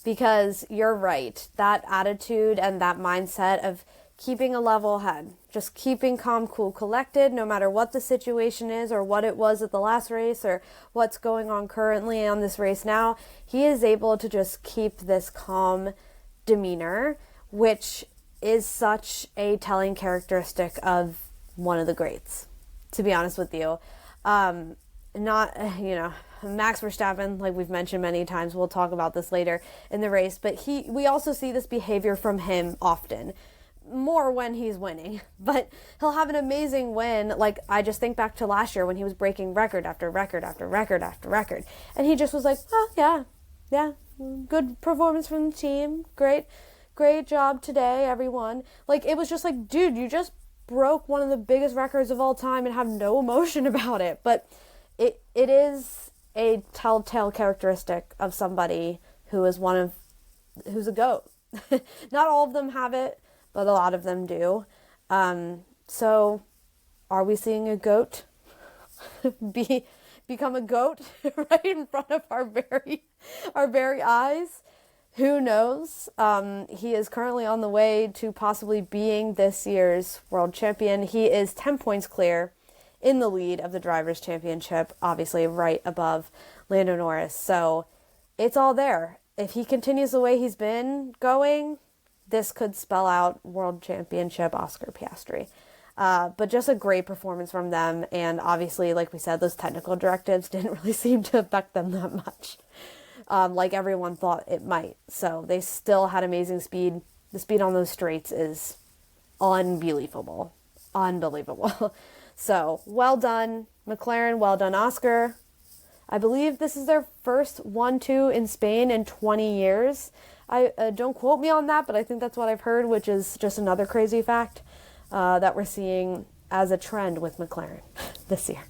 Because you're right, that attitude and that mindset of keeping a level head, just keeping calm, cool, collected, no matter what the situation is or what it was at the last race or what's going on currently on this race now, he is able to just keep this calm demeanor, which is such a telling characteristic of one of the greats, to be honest with you. Not, Max Verstappen, like we've mentioned many times, we'll talk about this later in the race, but we also see this behavior from him often, more when he's winning, but he'll have an amazing win. Like, I just think back to last year when he was breaking record after record after record after record, and he just was like, oh yeah, good performance from the team, great job today, everyone. Like, it was just like, dude, you just broke one of the biggest records of all time and have no emotion about it. But it is a telltale characteristic of somebody who's a GOAT. Not all of them have it, but a lot of them do. So are we seeing a GOAT become a GOAT right in front of our very eyes? Who knows? He is currently on the way to possibly being this year's world champion. He is 10 points clear in the lead of the Drivers' Championship, obviously right above Lando Norris. So it's all there. If he continues the way he's been going, this could spell out World Championship Oscar Piastri. But just a great performance from them. And obviously, like we said, those technical directives didn't really seem to affect them that much, like everyone thought it might. So they still had amazing speed. The speed on those straights is unbelievable. So, well done, McLaren. Well done, Oscar. I believe this is their first 1-2 in Spain in 20 years. I don't quote me on that, but I think that's what I've heard, which is just another crazy fact that we're seeing as a trend with McLaren this year.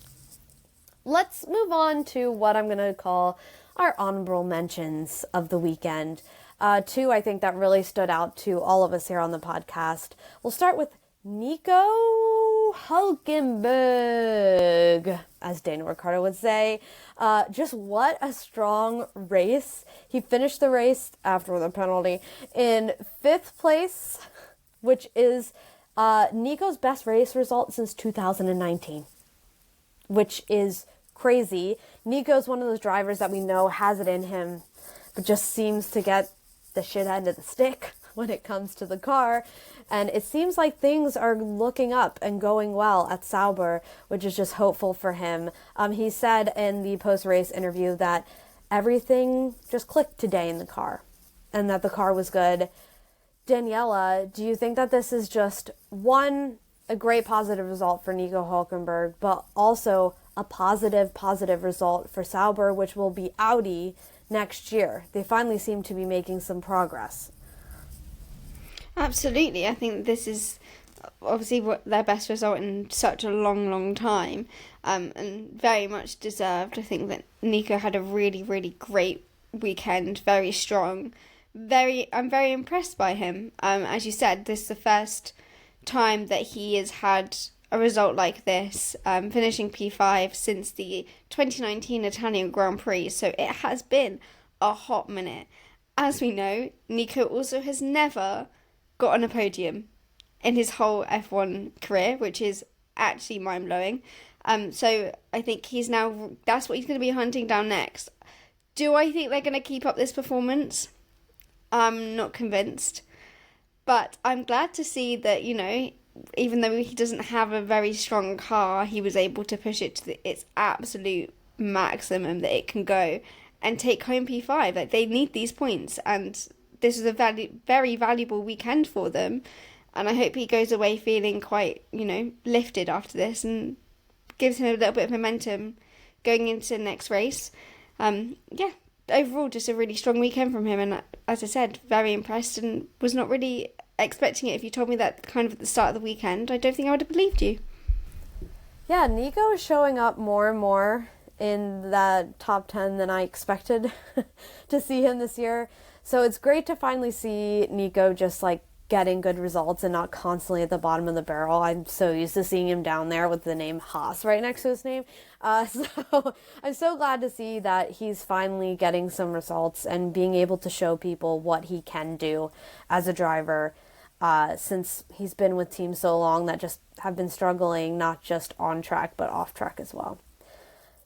Let's move on to what I'm going to call our honorable mentions of the weekend. Two, I think, that really stood out to all of us here on the podcast. We'll start with Nico Hulkenberg, as Daniel Ricciardo would say. Just what a strong race. He finished the race after the penalty in 5th place, which is Nico's best race result since 2019, which is crazy. Nico's one of those drivers that we know has it in him, but just seems to get the shit end of the stick when it comes to the car. And it seems like things are looking up and going well at Sauber, which is just hopeful for him. He said in the post-race interview that everything just clicked today in the car and that the car was good. Daniela, do you think that this is just, one, a great positive result for Nico Hulkenberg, but also a positive result for Sauber, which will be Audi next year? They finally seem to be making some progress. Absolutely. I think this is obviously their best result in such a long time, and very much deserved. I think that Nico had a really, really great weekend, very strong. I'm very impressed by him. As you said, this is the first time that he has had a result like this, finishing P5 since the 2019 Italian Grand Prix, so it has been a hot minute. As we know, Nico also has never got on a podium in his whole F1 career, which is actually mind-blowing. So I think that's what he's going to be hunting down next. Do I think they're going to keep up this performance? I'm not convinced. But I'm glad to see that, even though he doesn't have a very strong car, he was able to push it to its absolute maximum that it can go and take home P5. Like, they need these points, and this is a very valuable weekend for them. And I hope he goes away feeling quite, lifted after this and gives him a little bit of momentum going into the next race. Overall, just a really strong weekend from him. And as I said, very impressed, and was not really expecting it. If you told me that kind of at the start of the weekend, I don't think I would have believed you. Yeah, Nico is showing up more and more in the top 10 than I expected to see him this year. So it's great to finally see Nico just like getting good results and not constantly at the bottom of the barrel. I'm so used to seeing him down there with the name Haas right next to his name. So I'm so glad to see that he's finally getting some results and being able to show people what he can do as a driver, since he's been with teams so long that just have been struggling, not just on track, but off track as well.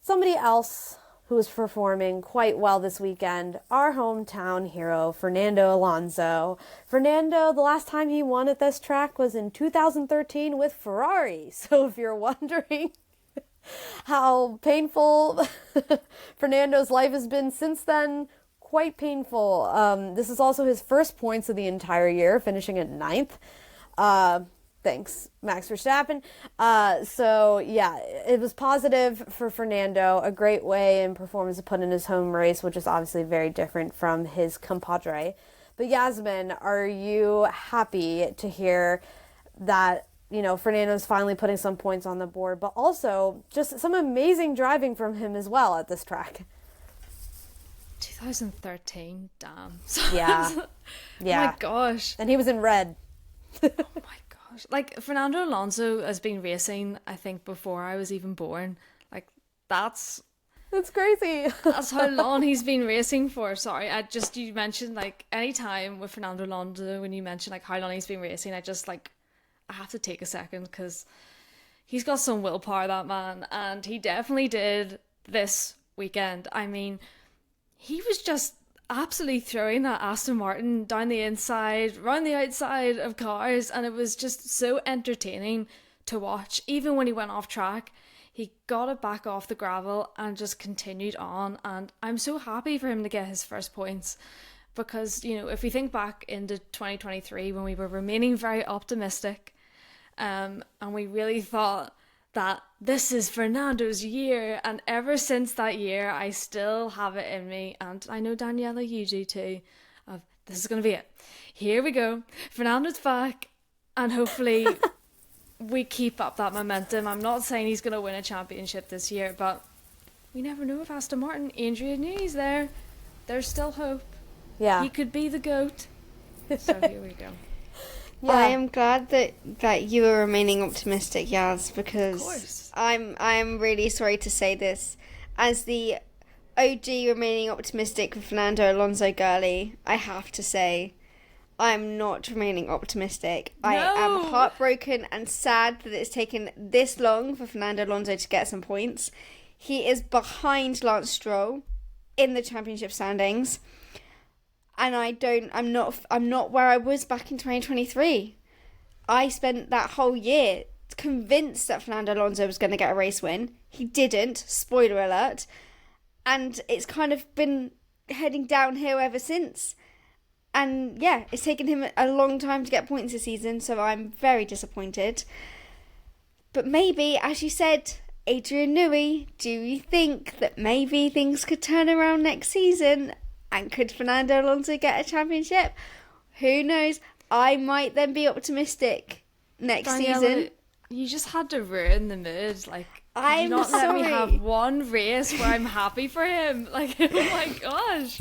Somebody else who was performing quite well this weekend, our hometown hero, Fernando Alonso. Fernando, the last time he won at this track was in 2013 with Ferrari. So if you're wondering how painful Fernando's life has been since then, quite painful. This is also his first points of the entire year, finishing at 9th. Thanks, Max Verstappen. So yeah, it was positive for Fernando, a great way and performance to put in his home race, which is obviously very different from his compadre. But Yasmin, are you happy to hear that, Fernando's finally putting some points on the board, but also just some amazing driving from him as well at this track? 2013, damn. Yeah. Yeah. Oh my gosh. And he was in red. Oh my gosh. Like, Fernando Alonso has been racing, I think, before I was even born. Like, that's crazy. That's how long he's been racing for. Sorry, you mentioned, like, any time with Fernando Alonso, when you mention, like, how long he's been racing, I have to take a second, because he's got some willpower, that man, and he definitely did this weekend. I mean, he was just absolutely throwing that Aston Martin down the inside, round the outside of cars, and it was just so entertaining to watch. Even when he went off track, he got it back off the gravel and just continued on, and I'm so happy for him to get his first points, because, if we think back into 2023, when we were remaining very optimistic, and we really thought that this is Fernando's year, and ever since that year, I still have it in me, and I know, Daniela, you do too, of this is going to be it. Here we go. Fernando's back, and hopefully we keep up that momentum. I'm not saying he's going to win a championship this year, but we never know with Aston Martin. Adrian Newey's there. There's still hope. Yeah. He could be the GOAT. So here we go. Yeah. I am glad that you are remaining optimistic, Yaz, because I'm really sorry to say this. As the OG remaining optimistic with Fernando Alonso girly, I have to say I'm not remaining optimistic. No. I am heartbroken and sad that it's taken this long for Fernando Alonso to get some points. He is behind Lance Stroll in the championship standings. And I'm not where I was back in 2023. I spent that whole year convinced that Fernando Alonso was going to get a race win. He didn't, spoiler alert. And it's kind of been heading downhill ever since. And yeah, it's taken him a long time to get points this season, so I'm very disappointed. But maybe, as you said, Adrian Newey, do you think that maybe things could turn around next season? And could Fernando Alonso get a championship? Who knows? I might then be optimistic next season. You just had to ruin the mood. Like, I'm not sorry. Let me have one race where I'm happy for him. Like, oh my gosh.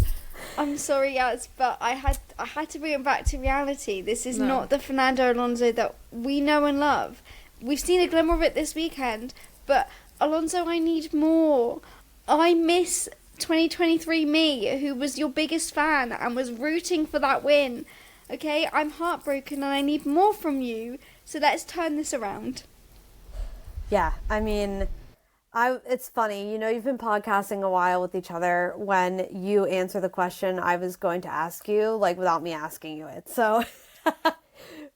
I'm sorry, yes, but I had to bring it back to reality. This is not the Fernando Alonso that we know and love. We've seen a glimmer of it this weekend, but Alonso, I need more. I miss 2023 me, who was your biggest fan and was rooting for that win. Okay, I'm heartbroken and I need more from you, so let's turn this around. Yeah, I mean, It's funny, you've been podcasting a while with each other. When you answer the question I was going to ask you, like without me asking you it. So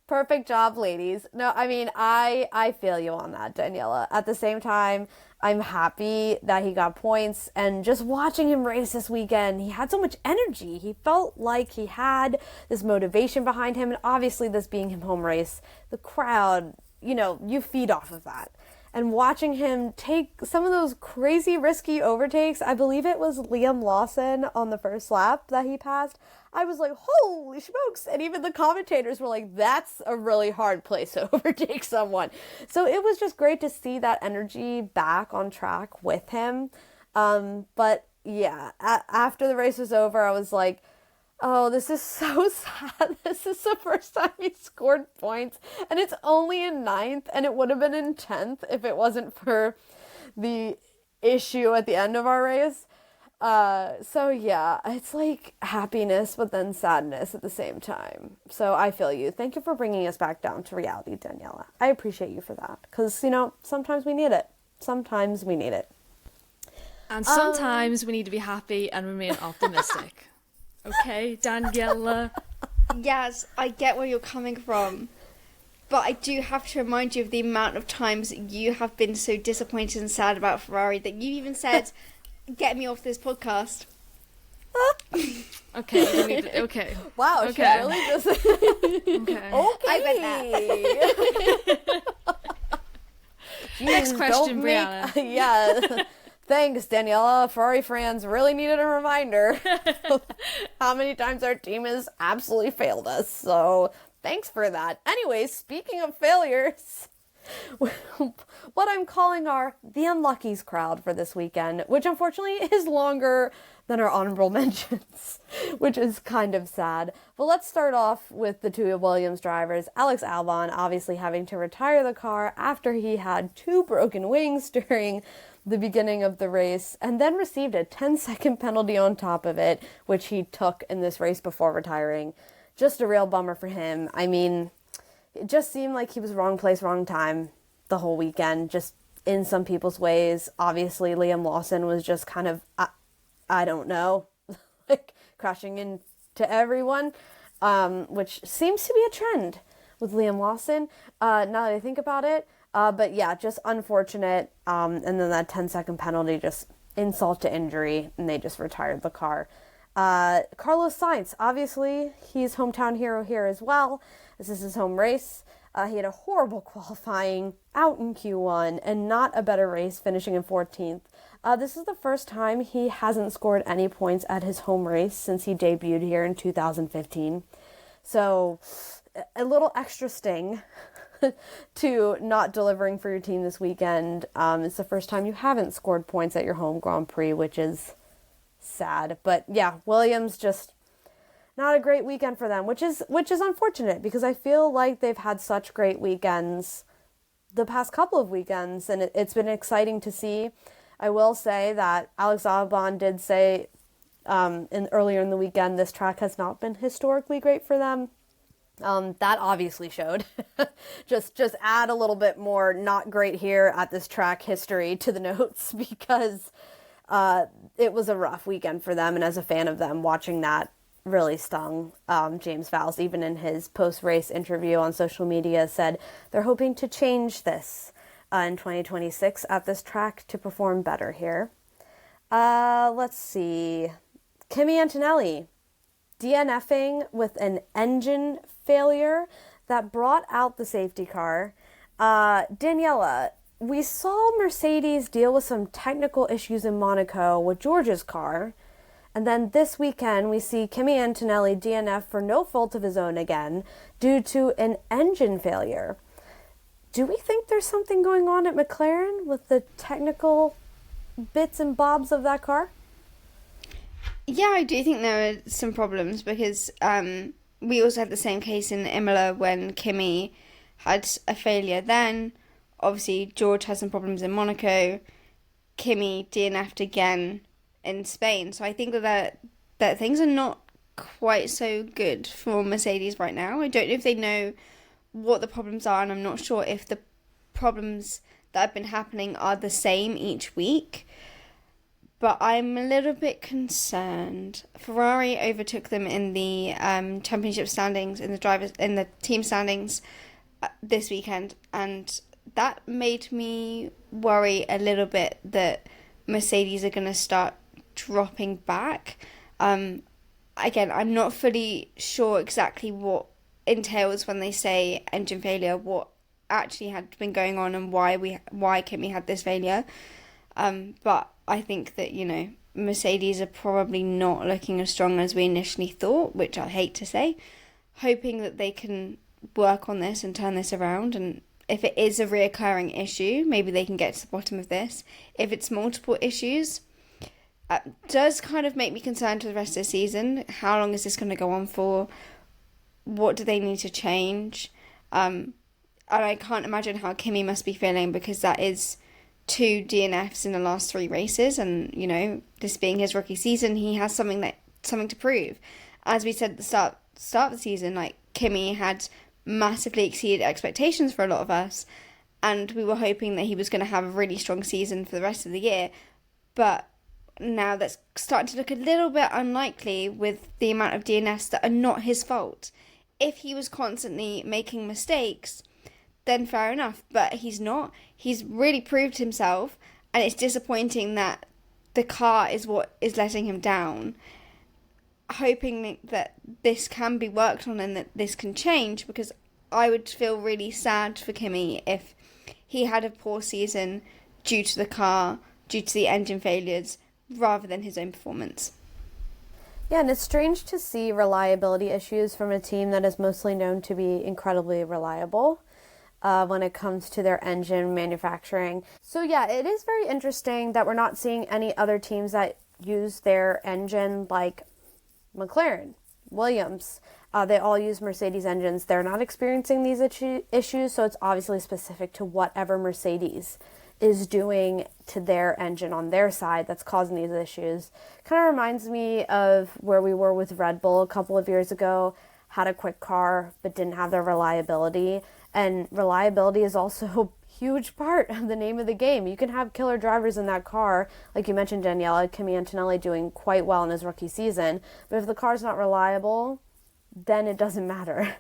perfect job, ladies. No, I mean, I feel you on that, Daniela. At the same time, I'm happy that he got points, and just watching him race this weekend, he had so much energy. He felt like he had this motivation behind him, and obviously this being his home race, the crowd, you feed off of that. And watching him take some of those crazy risky overtakes, I believe it was Liam Lawson on the first lap that he passed, I was like, holy smokes. And even the commentators were like, that's a really hard place to overtake someone. So it was just great to see that energy back on track with him. But yeah, after the race was over, I was like, oh, this is so sad. This is the first time he scored points, and it's only in 9th, and it would have been in 10th if it wasn't for the issue at the end of our race. So yeah, it's like happiness, but then sadness at the same time. So I feel you. Thank you for bringing us back down to reality, Daniela. I appreciate you for that, because, sometimes we need it. Sometimes we need it. And sometimes we need to be happy and remain optimistic. Okay, Daniela. Yes, I get where you're coming from. But I do have to remind you of the amount of times you have been so disappointed and sad about Ferrari that you even said, get me off this podcast. Okay. Wow, okay. she really just... Okay. I bet that. Next question, Brianna. Yeah. Thanks, Daniela. Ferrari fans really needed a reminder how many times our team has absolutely failed us. So thanks for that. Anyways, speaking of failures, what I'm calling the unluckies crowd for this weekend, which unfortunately is longer than our honorable mentions, which is kind of sad. But let's start off with the two Williams drivers. Alex Albon obviously having to retire the car after he had 2 broken wings during the beginning of the race, and then received a 10-second penalty on top of it, which he took in this race before retiring. Just a real bummer for him. I mean, it just seemed like he was wrong place, wrong time the whole weekend, just in some people's ways. Obviously, Liam Lawson was just kind of, I don't know, like crashing into everyone, which seems to be a trend with Liam Lawson, now that I think about it. But yeah, just unfortunate. And then that 10-second penalty, just insult to injury, and they just retired the car. Carlos Sainz, obviously, he's hometown hero here as well. This is his home race. He had a horrible qualifying out in Q1 and not a better race, finishing in 14th. This is the first time he hasn't scored any points at his home race since he debuted here in 2015. So a little extra sting to not delivering for your team this weekend. It's the first time you haven't scored points at your home Grand Prix, which is sad. But yeah, Williams just not a great weekend for them, which is unfortunate, because I feel like they've had such great weekends the past couple of weekends, and it's been exciting to see. I will say that Alex Albon did say earlier in the weekend, this track has not been historically great for them. That obviously showed. just add a little bit more not great here at this track history to the notes, because it was a rough weekend for them, and as a fan of them, watching that really stung. James Vowles, even in his post-race interview on social media, said they're hoping to change this in 2026 at this track to perform better here. Let's see. Kimi Antonelli DNFing with an engine failure that brought out the safety car. Daniela, we saw Mercedes deal with some technical issues in Monaco with George's car. And then this weekend, we see Kimi Antonelli DNF for no fault of his own again due to an engine failure. Do we think there's something going on at McLaren with the technical bits and bobs of that car? Yeah, I do think there are some problems, because we also had the same case in Imola when Kimi had a failure then. Obviously, George has some problems in Monaco. Kimi DNF'd again in Spain. So I think that things are not quite so good for Mercedes right now. I don't know if they know what the problems are, and I'm not sure if the problems that have been happening are the same each week. But I'm a little bit concerned. Ferrari overtook them in the championship standings, in the team standings this weekend, and that made me worry a little bit that Mercedes are going to start dropping back. Again, I'm not fully sure exactly what entails when they say engine failure, what actually had been going on and why Kimi had this failure. But I think that, Mercedes are probably not looking as strong as we initially thought, which I hate to say. Hoping that they can work on this and turn this around, and if it is a reoccurring issue, maybe they can get to the bottom of this. If it's multiple issues, does kind of make me concerned for the rest of the season. How long is this going to go on for? What do they need to change? And I can't imagine how Kimi must be feeling, because that is 2 DNFs in the last 3 races, and this being his rookie season, he has something to prove. As we said at the start of the season, like, Kimi had massively exceeded expectations for a lot of us, and we were hoping that he was going to have a really strong season for the rest of the year. But now that's starting to look a little bit unlikely with the amount of DNFs that are not his fault. If he was constantly making mistakes, then fair enough, but he's not. He's really proved himself, and it's disappointing that the car is what is letting him down. Hoping that this can be worked on and that this can change, because I would feel really sad for Kimi if he had a poor season due to the car, due to the engine failures, rather than his own performance. Yeah, and it's strange to see reliability issues from a team that is mostly known to be incredibly reliable when it comes to their engine manufacturing. So yeah, it is very interesting that we're not seeing any other teams that use their engine like McLaren, Williams. They all use Mercedes engines. They're not experiencing these issues, so it's obviously specific to whatever Mercedes is doing to their engine on their side that's causing these issues. Kind of reminds me of where we were with Red Bull a couple of years ago, had a quick car but didn't have their reliability. And reliability is also a huge part of the name of the game. You can have killer drivers in that car, like you mentioned, Daniela, Kimi Antonelli doing quite well in his rookie season, but if the car's not reliable, then it doesn't matter.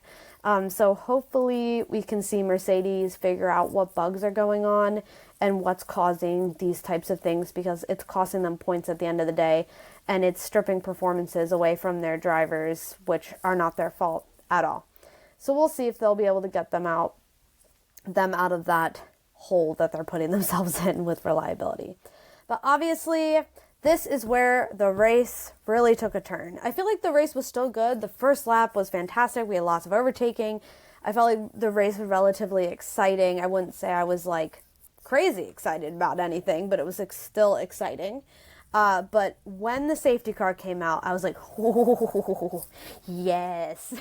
So hopefully we can see Mercedes figure out what bugs are going on and what's causing these types of things, because it's costing them points at the end of the day, and it's stripping performances away from their drivers, which are not their fault at all. So we'll see if they'll be able to get them out of that hole that they're putting themselves in with reliability. But obviously, this is where the race really took a turn. I feel like the race was still good. The first lap was fantastic. We had lots of overtaking. I felt like the race was relatively exciting. I wouldn't say I was like crazy excited about anything, but it was still exciting. But when the safety car came out, I was like, oh, yes.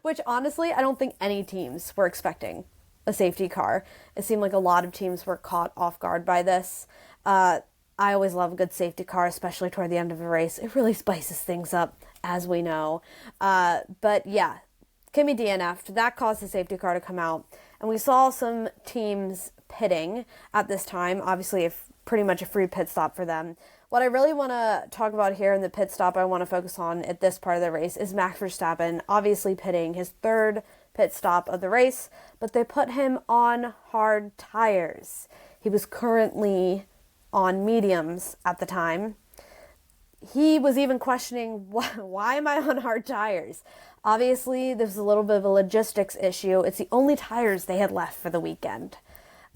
Which honestly, I don't think any teams were expecting a safety car. It seemed like a lot of teams were caught off guard by this. I always love a good safety car, especially toward the end of a race. It really spices things up, as we know. But yeah, Kimi DNF'd. That caused the safety car to come out. And we saw some teams pitting at this time. Obviously, pretty much a free pit stop for them. What I really want to talk about here in the pit stop I want to focus on at this part of the race is Max Verstappen, obviously pitting his third pit stop of the race, but they put him on hard tires. He was currently on mediums at the time. He was even questioning, why am I on hard tires? Obviously, there's a little bit of a logistics issue. It's the only tires they had left for the weekend.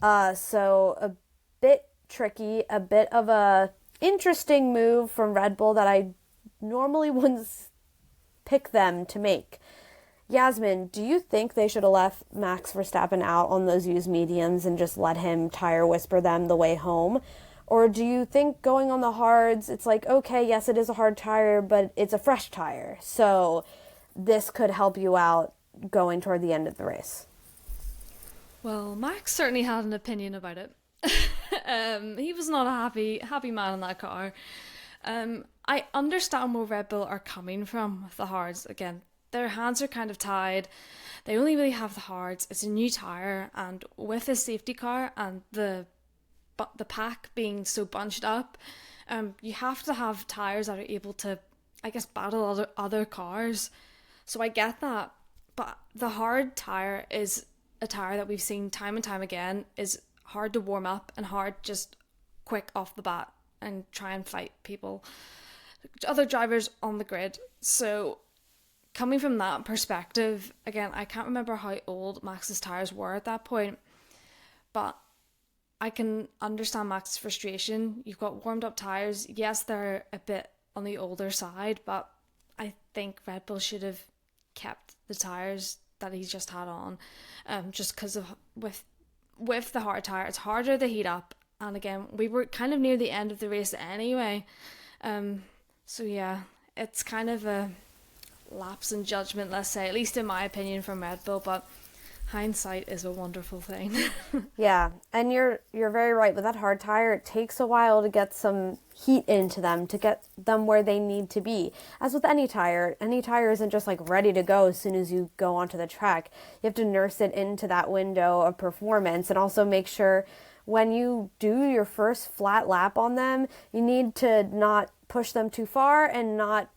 So a bit tricky, a bit of a interesting move from Red Bull that I normally wouldn't pick them to make. Yasmin, do you think they should have left Max Verstappen out on those used mediums and just let him tire whisper them the way home? Or do you think going on the hards, it's like, okay, yes, it is a hard tire, but it's a fresh tire, so this could help you out going toward the end of the race? Well, Max certainly had an opinion about it. He was not a happy man in that car. I understand where Red Bull are coming from with the hards. Again, their hands are kind of tied. They only really have the hards. It's a new tyre, and with a safety car and the pack being so bunched up, you have to have tyres that are able to, I guess, battle other cars. So I get that. But the hard tyre is a tyre that we've seen time and time again is hard to warm up and hard just quick off the bat and try and fight people, other drivers on the grid. So coming from that perspective, again, I can't remember how old Max's tyres were at that point, but I can understand Max's frustration. You've got warmed up tyres. Yes, they're a bit on the older side, but I think Red Bull should have kept the tyres that he's just had on, just because of with the hard tyre, it's harder to heat up. And again, we were kind of near the end of the race anyway. So yeah, it's kind of a lapse in judgment, let's say, at least in my opinion, from Red Bull, but hindsight is a wonderful thing. Yeah, and you're very right. With that hard tire, it takes a while to get some heat into them, to get them where they need to be. As with any tire isn't just like ready to go as soon as you go onto the track. You have to nurse it into that window of performance, and also make sure when you do your first flat lap on them, you need to not push them too far and not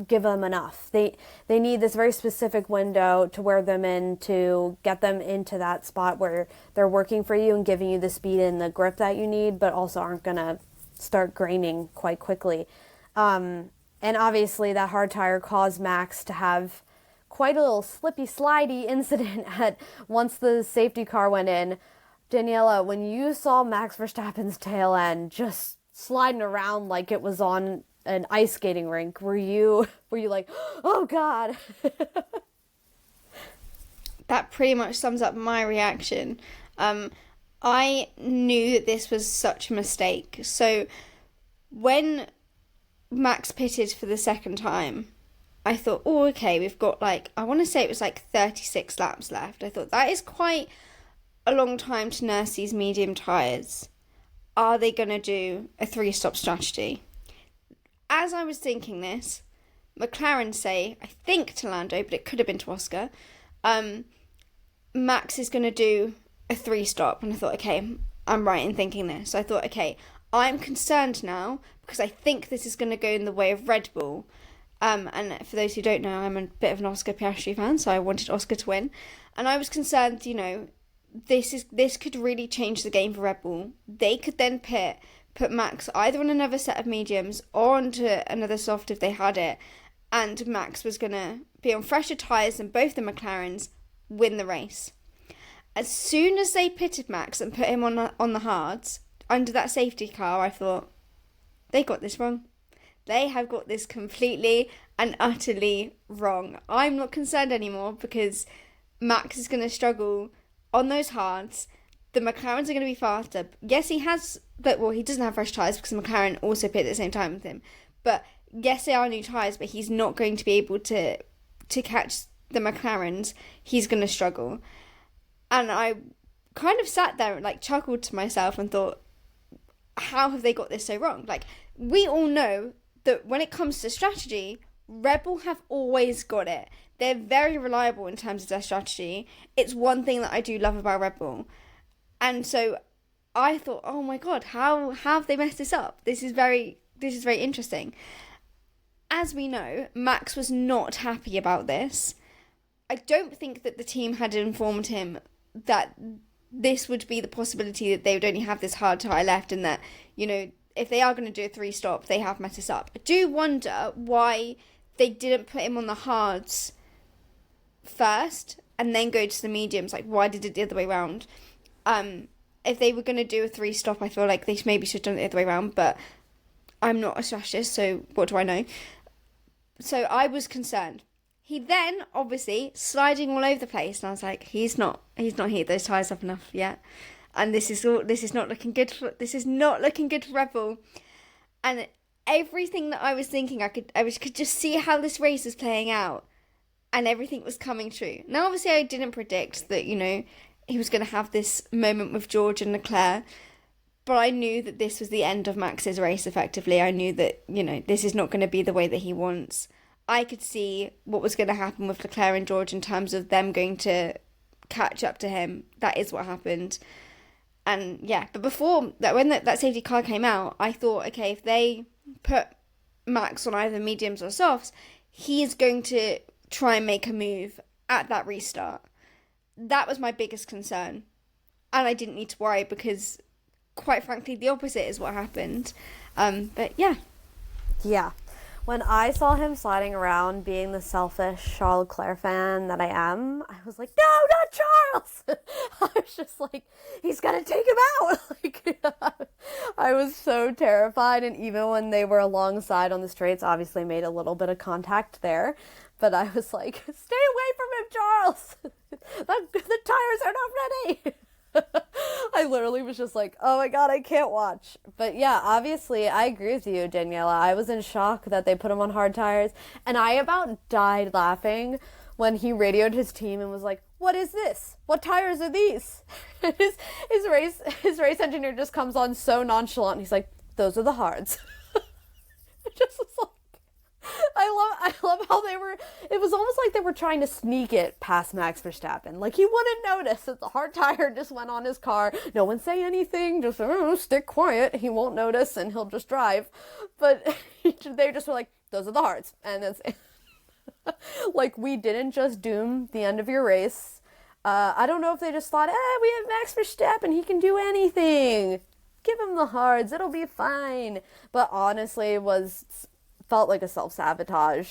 give them enough. They need this very specific window to wear them in, to get them into that spot where they're working for you and giving you the speed and the grip that you need, but also aren't going to start graining quite quickly. And obviously that hard tire caused Max to have quite a little slippy slidey incident once the safety car went in. Daniela, when you saw Max Verstappen's tail end just sliding around like it was on an ice skating rink, were you like, oh God? That pretty much sums up my reaction. I knew that this was such a mistake. So when Max pitted for the second time, I thought, oh, okay, we've got I want to say it was 36 laps left. I thought that is quite a long time to nurse these medium tyres. Are they going to do a 3-stop strategy? As I was thinking this, McLaren say, I think to Lando, but it could have been to Oscar, Max is going to do a 3-stop. And I thought, okay, I'm right in thinking this. So I thought, okay, I'm concerned now because I think this is going to go in the way of Red Bull. And for those who don't know, I'm a bit of an Oscar Piastri fan, so I wanted Oscar to win. And I was concerned, this could really change the game for Red Bull. They could then put Max either on another set of mediums or onto another soft if they had it, and Max was going to be on fresher tyres than both the McLarens, win the race. As soon as they pitted Max and put him on the hards under that safety car, I thought, they got this wrong. They have got this completely and utterly wrong. I'm not concerned anymore because Max is going to struggle on those hards. The McLarens are going to be faster. Yes, he doesn't have fresh tyres because the McLaren also pitted at the same time with him. But yes, they are new tyres, but he's not going to be able to catch the McLarens. He's going to struggle. And I kind of sat there and chuckled to myself and thought, how have they got this so wrong? We all know that when it comes to strategy, Red Bull have always got it. They're very reliable in terms of their strategy. It's one thing that I do love about Red Bull. And so I thought, oh my God, how have they messed this up? This is very interesting. As we know, Max was not happy about this. I don't think that the team had informed him that this would be the possibility that they would only have this hard tyre left, and that, if they are going to do a 3-stop, they have messed this up. I do wonder why they didn't put him on the hards first and then go to the mediums. Why did it the other way around? If they were going to do a 3-stop, I feel like they maybe should have done it the other way around, but I'm not a strategist, so what do I know? So I was concerned. He then, obviously, sliding all over the place, and I was like, he's not heated those tyres up enough yet. And this is not looking good for Red Bull. And everything that I was thinking, I could just see how this race was playing out, and everything was coming true. Now, obviously, I didn't predict that, he was going to have this moment with George and Leclerc, but I knew that this was the end of Max's race, effectively. I knew that, this is not going to be the way that he wants. I could see what was going to happen with Leclerc and George in terms of them going to catch up to him. That is what happened. And yeah, but before that, when that safety car came out, I thought, okay, if they put Max on either mediums or softs, he is going to try and make a move at that restart. That was my biggest concern. And I didn't need to worry because, quite frankly, the opposite is what happened. But yeah. Yeah. When I saw him sliding around being the selfish Charles Leclerc fan that I am, I was like, no, not Charles! I was just like, he's gonna take him out! Like, I was so terrified, and even when they were alongside on the straights, obviously made a little bit of contact there, but I was like, stay away from him, Charles! The tires are not ready! I literally was just like, oh my god, I can't watch. But yeah, obviously, I agree with you, Daniela. I was in shock that they put him on hard tires, and I about died laughing when he radioed his team and was like, what is this? What tires are these? his race engineer just comes on so nonchalant, and he's like, those are the hards. It just was like, I love how it was almost like they were trying to sneak it past Max Verstappen. Like, he wouldn't notice that the hard tire just went on his car. No one say anything, just stick quiet. He won't notice and he'll just drive. But they just were like, those are the hards. And that's it. Like, we didn't just doom the end of your race. I don't know if they just thought, we have Max Verstappen, he can do anything. Give him the hards, it'll be fine. But honestly, it felt like a self-sabotage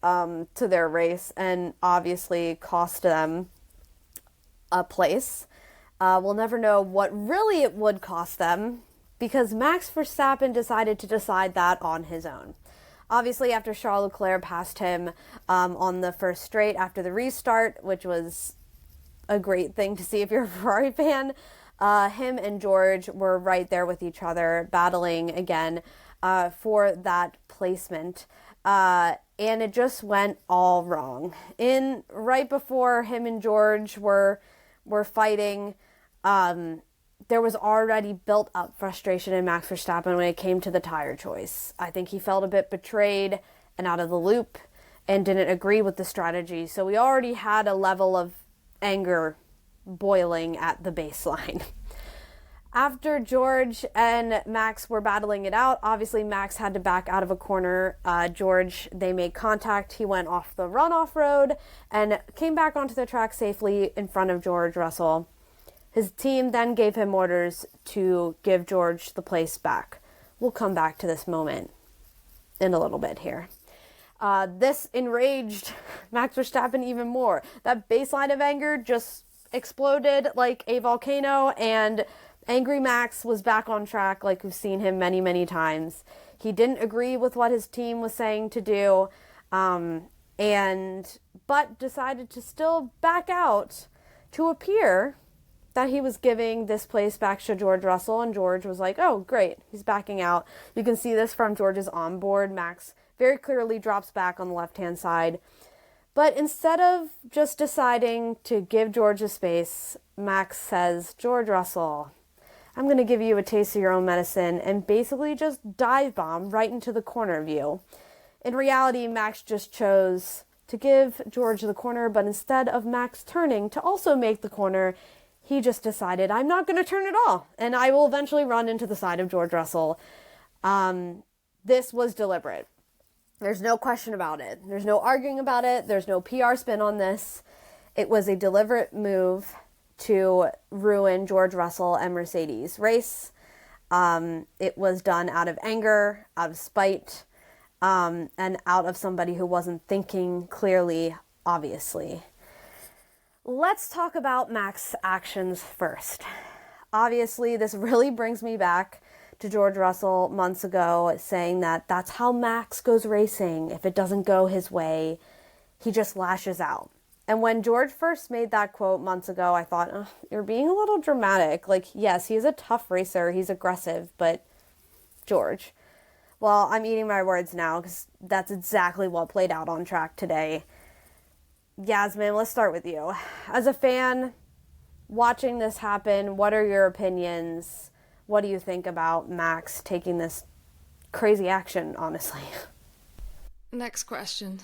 to their race, and obviously cost them a place. We'll never know what really it would cost them, because Max Verstappen decided to decide that on his own. Obviously, after Charles Leclerc passed him on the first straight after the restart, which was a great thing to see if you're a Ferrari fan, him and George were right there with each other, battling again for that placement, and it just went all wrong. Right before him and George were fighting, there was already built up frustration in Max Verstappen when it came to the tire choice. I think he felt a bit betrayed and out of the loop and didn't agree with the strategy, so we already had a level of anger boiling at the baseline. After George and Max were battling it out, obviously Max had to back out of a corner. George, they made contact. He went off the runoff road and came back onto the track safely in front of George Russell. His team then gave him orders to give George the place back. We'll come back to this moment in a little bit here. This enraged Max Verstappen even more. That baseline of anger just exploded like a volcano, and angry Max was back on track like we've seen him many, many times. He didn't agree with what his team was saying to do, but decided to still back out to appear that he was giving this place back to George Russell, and George was like, oh, great, he's backing out. You can see this from George's onboard. Max very clearly drops back on the left-hand side. But instead of just deciding to give George a space, Max says, George Russell, I'm going to give you a taste of your own medicine, and basically just dive bomb right into the corner view. In reality, Max just chose to give George the corner, but instead of Max turning to also make the corner, he just decided, I'm not going to turn at all, and I will eventually run into the side of George Russell. This was deliberate. There's no question about it. There's no arguing about it. There's no PR spin on this. It was a deliberate move to ruin George Russell and Mercedes' race. It was done out of anger, out of spite, and out of somebody who wasn't thinking clearly, obviously. Let's talk about Max's actions first. Obviously, this really brings me back to George Russell months ago saying that that's how Max goes racing. If it doesn't go his way, he just lashes out. And when George first made that quote months ago, I thought, oh, you're being a little dramatic. Like, yes, he's a tough racer. He's aggressive, but George. Well, I'm eating my words now because that's exactly what played out on track today. Yasmin, let's start with you. As a fan, watching this happen, what are your opinions? What do you think about Max taking this crazy action, honestly? Next question.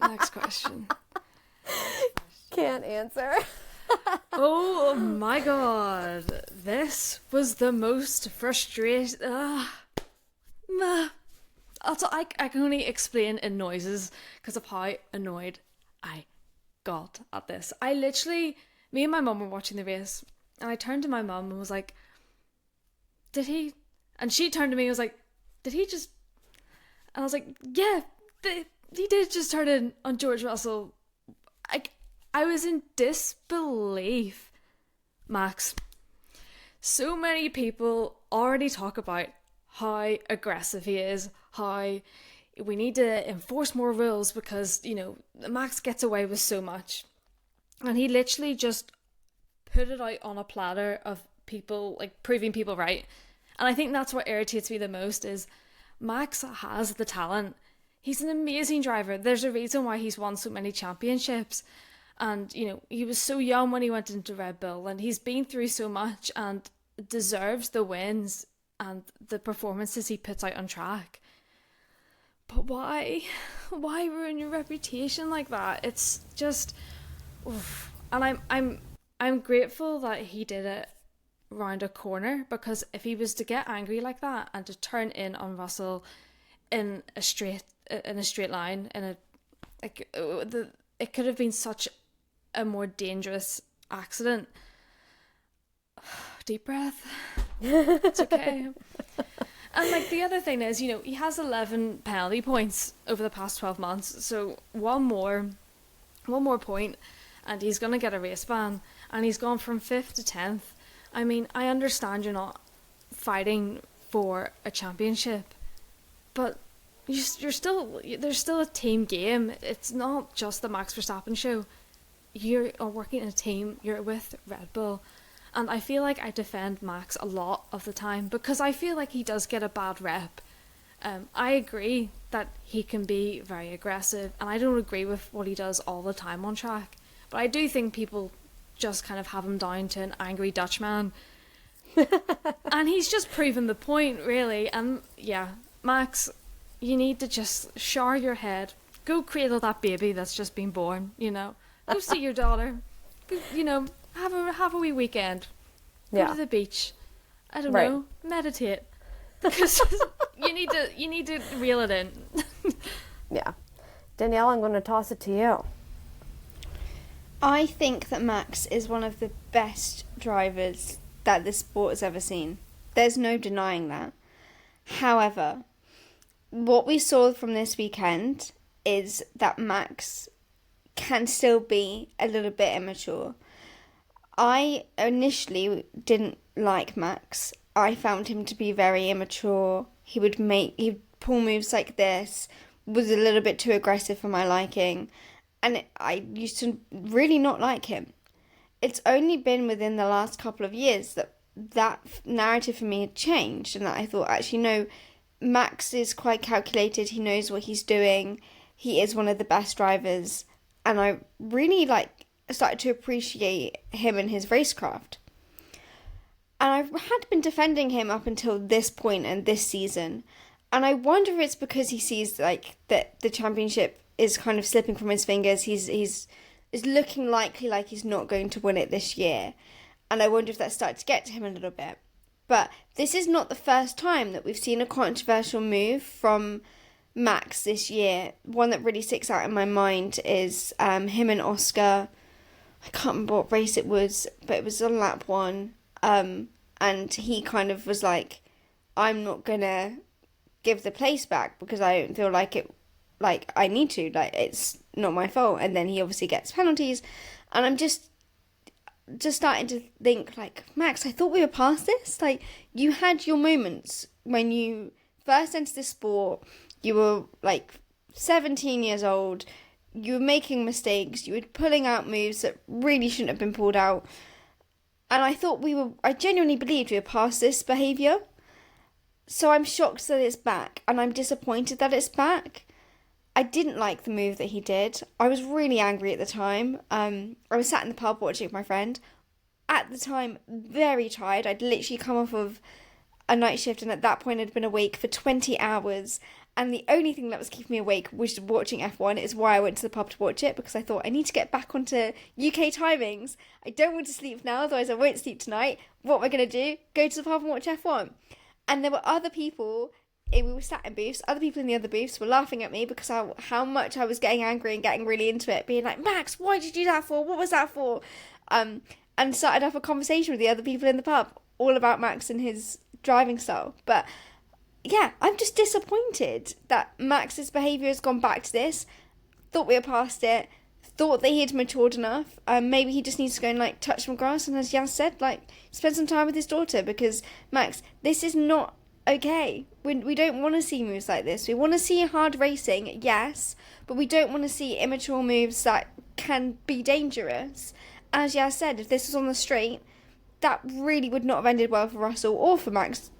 Next question. Can't answer. Oh my god. This was the most frustrating. Also, I can only explain in noises because of how annoyed I got at this. I literally, me and my mum were watching the race, and I turned to my mum and was like, did he? And she turned to me and was like, did he just? And I was like, yeah, he did just turn in on George Russell. I was in disbelief. Max, so many people already talk about how aggressive he is, how we need to enforce more rules because, you know, Max gets away with so much. And he literally just put it out on a platter of people, like, proving people right. And I think that's what irritates me the most is Max has the talent. He's an amazing driver. There's a reason why he's won so many championships. And, you know, he was so young when he went into Red Bull, and he's been through so much and deserves the wins and the performances he puts out on track. But why? Why ruin your reputation like that? It's just, oof. And I'm grateful that he did it round a corner, because if he was to get angry like that and to turn in on Russell in a straight line, it could have been such a more dangerous accident. Deep breath. It's okay. And like the other thing is, you know, he has 11 penalty points over the past 12 months, so one more point and he's gonna get a race ban, and he's gone from 5th to 10th. I mean, I understand you're not fighting for a championship, but there's still a team game. It's not just the Max Verstappen show. You are working in a team, you're with Red Bull. And I feel like I defend Max a lot of the time because I feel like he does get a bad rep. I agree that he can be very aggressive, and I don't agree with what he does all the time on track. But I do think people just kind of have him down to an angry Dutchman. And he's just proven the point, really. And yeah, Max, you need to just shower your head. Go cradle that baby that's just been born, you know. Go see your daughter. Go, you know, have a wee weekend. Go to the beach. I don't know. Meditate. Because you need to reel it in. Yeah. Danielle, I'm going to toss it to you. I think that Max is one of the best drivers that this sport has ever seen. There's no denying that. However, what we saw from this weekend is that Max can still be a little bit immature. I initially didn't like Max. I found him to be very immature. He'd pull moves like this, was a little bit too aggressive for my liking, and I used to really not like him. It's only been within the last couple of years that narrative for me had changed, and that I thought, actually, no, Max is quite calculated. He knows what he's doing. He is one of the best drivers, and I really started to appreciate him and his racecraft. And I had been defending him up until this point and this season, and I wonder if it's because he sees that the championship is kind of slipping from his fingers. He's looking likely like he's not going to win it this year, and I wonder if that started to get to him a little bit. But this is not the first time that we've seen a controversial move from Max this year. One that really sticks out in my mind is him and Oscar. I can't remember what race it was, but it was on lap 1. And he kind of was like, I'm not gonna give the place back because I don't feel like it, like I need to, like it's not my fault. And then he obviously gets penalties, and I'm just starting to think, like, Max, I thought we were past this. Like, you had your moments when you first entered the sport. You were like 17 years old. You were making mistakes. You were pulling out moves that really shouldn't have been pulled out. And I genuinely believed we were past this behaviour. So I'm shocked that it's back, and I'm disappointed that it's back. I didn't like the move that he did. I was really angry at the time. I was sat in the pub watching with my friend. At the time, very tired. I'd literally come off of a night shift, and at that point I'd been awake for 20 hours. And the only thing that was keeping me awake was watching F1. It's why I went to the pub to watch it, because I thought I need to get back onto UK timings. I don't want to sleep now, otherwise I won't sleep tonight. What am I going to do? Go to the pub and watch F1. And there were other people, we were sat in booths, other people in the other booths were laughing at me because how much I was getting angry and getting really into it, being like, Max, why did you do that for? What was that for? And started up a conversation with the other people in the pub all about Max and his driving style. But yeah, I'm just disappointed that Max's behaviour has gone back to this. Thought we were past it. Thought that he had matured enough. Maybe he just needs to go and like touch some grass, and as Yaz said, like spend some time with his daughter, because Max, this is not okay. We don't want to see moves like this. We want to see hard racing, yes, but we don't want to see immature moves that can be dangerous. As Yaz said, if this was on the straight, that really would not have ended well for Russell or for Max.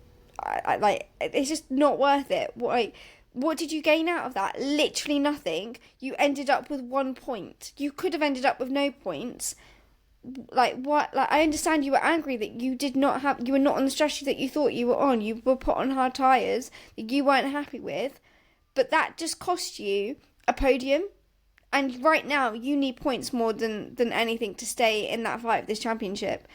It's just not worth it. What did you gain out of that? Literally nothing. You ended up with 1 point. You could have ended up with no points. What? I understand you were angry that you were not on the strategy that you thought you were on. You were put on hard tyres that you weren't happy with, but that just cost you a podium. And right now, you need points more than anything to stay in that fight of this championship.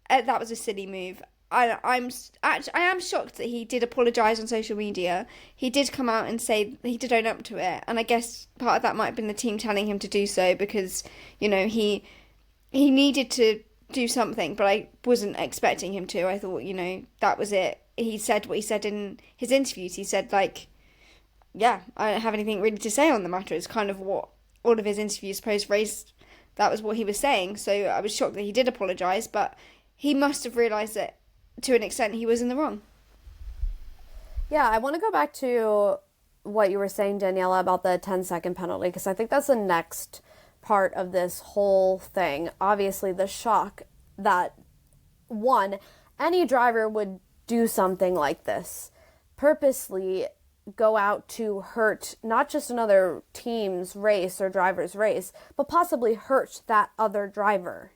That was a silly move. I am shocked that he did apologise on social media. He did come out and say he did own up to it, and I guess part of that might have been the team telling him to do so, because he needed to do something, but I wasn't expecting him to. I thought that was it. He said what he said in his interviews. He said yeah, I don't have anything really to say on the matter. It's kind of what all of his interviews post-race, that was what he was saying. So I was shocked that he did apologise, but he must have realised that to an extent he was in the wrong. Yeah, I want to go back to what you were saying, Daniela, about the 10-second penalty, because I think that's the next part of this whole thing. Obviously, the shock that, one, any driver would do something like this, purposely go out to hurt not just another team's race or driver's race, but possibly hurt that other driver.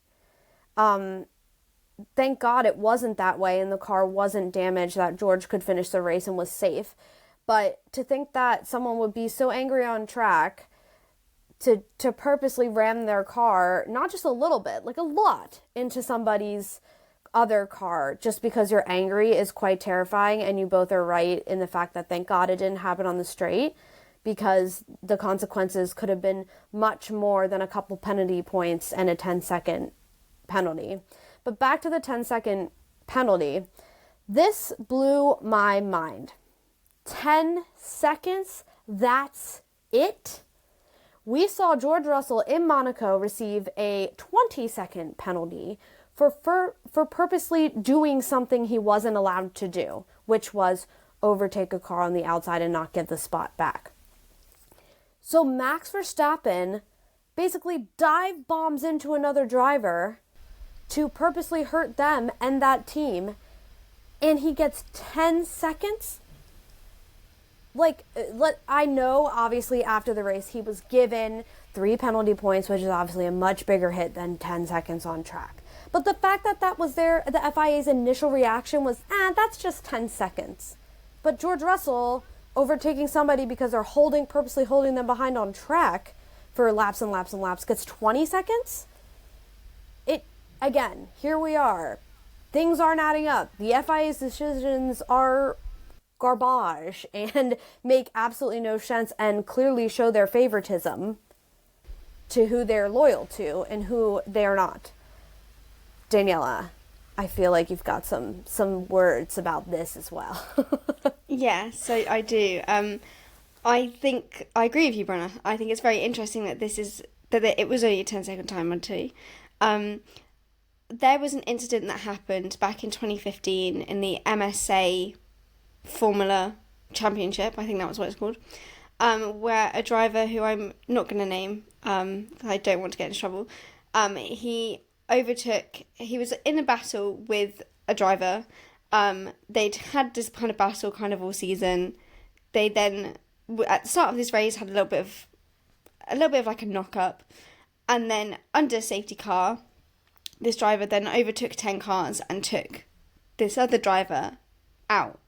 Thank God it wasn't that way and the car wasn't damaged, that George could finish the race and was safe. But to think that someone would be so angry on track to purposely ram their car, not just a little bit, like a lot, into somebody's other car just because you're angry is quite terrifying. And you both are right in the fact that thank God it didn't happen on the straight, because the consequences could have been much more than a couple penalty points and a 10-second penalty. But back to the 10-second penalty, this blew my mind. 10 seconds? That's it? We saw George Russell in Monaco receive a 20-second penalty for purposely doing something he wasn't allowed to do, which was overtake a car on the outside and not get the spot back. So Max Verstappen basically dive bombs into another driver to purposely hurt them and that team, and he gets 10 seconds? I know, obviously, after the race, he was given 3 penalty points, which is obviously a much bigger hit than 10 seconds on track. But the fact that that was the FIA's initial reaction was, that's just 10 seconds. But George Russell overtaking somebody because they're purposely holding them behind on track for laps and laps and laps gets 20 seconds? Again, here we are. Things aren't adding up. The FIA's decisions are garbage and make absolutely no sense and clearly show their favoritism to who they're loyal to and who they're not. Daniela, I feel like you've got some words about this as well. Yes, I do. I think I agree with you, Brenna. I think it's very interesting that it was only a 10-second time on 2. There was an incident that happened back in 2015 in the MSA Formula Championship, I think that was what it's called, where a driver who I'm not going to name, I don't want to get in trouble, he was in a battle with a driver. They'd had this kind of battle kind of all season. They then, at the start of this race, had a little bit of like a knock-up, and then under safety car, this driver then overtook 10 cars and took this other driver out.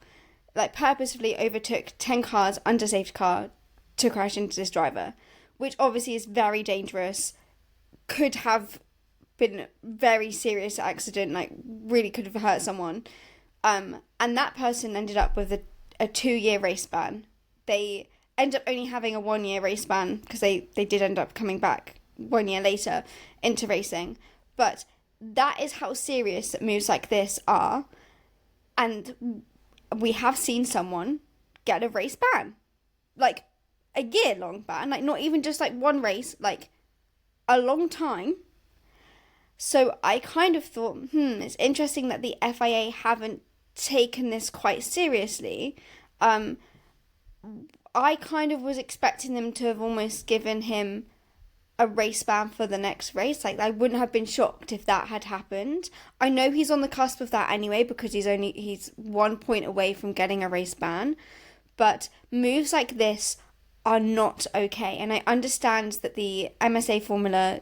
like purposefully overtook 10 cars under safety car to crash into this driver, which obviously is very dangerous, could have been very serious accident, like really could have hurt someone. And that person ended up with a 2-year race ban. They end up only having a 1-year race ban because they did end up coming back 1 year later into racing. But that is how serious moves like this are. And we have seen someone get a race ban. Like, a year-long ban. Like, not even just, like, one race. Like, a long time. So I kind of thought, it's interesting that the FIA haven't taken this quite seriously. I kind of was expecting them to have almost given him a race ban for the next race. Like, I wouldn't have been shocked if that had happened. I know he's on the cusp of that anyway because he's 1 point away from getting a race ban. But moves like this are not okay. And I understand that the MSA Formula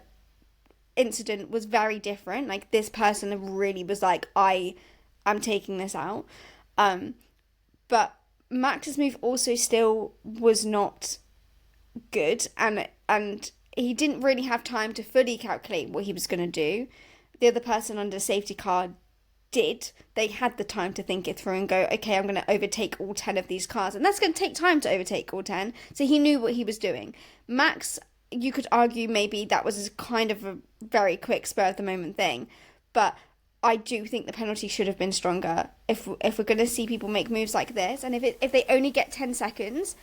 incident was very different. Like, this person really was like, I am taking this out. But Max's move also still was not good, and he didn't really have time to fully calculate what he was going to do. The other person under safety car did. They had the time to think it through and go, okay, I'm going to overtake all 10 of these cars, and that's going to take time to overtake all 10, so he knew what he was doing. Max, you could argue maybe that was kind of a very quick spur of the moment thing, but I do think the penalty should have been stronger if we're going to see people make moves like this. And if they only get 10 seconds,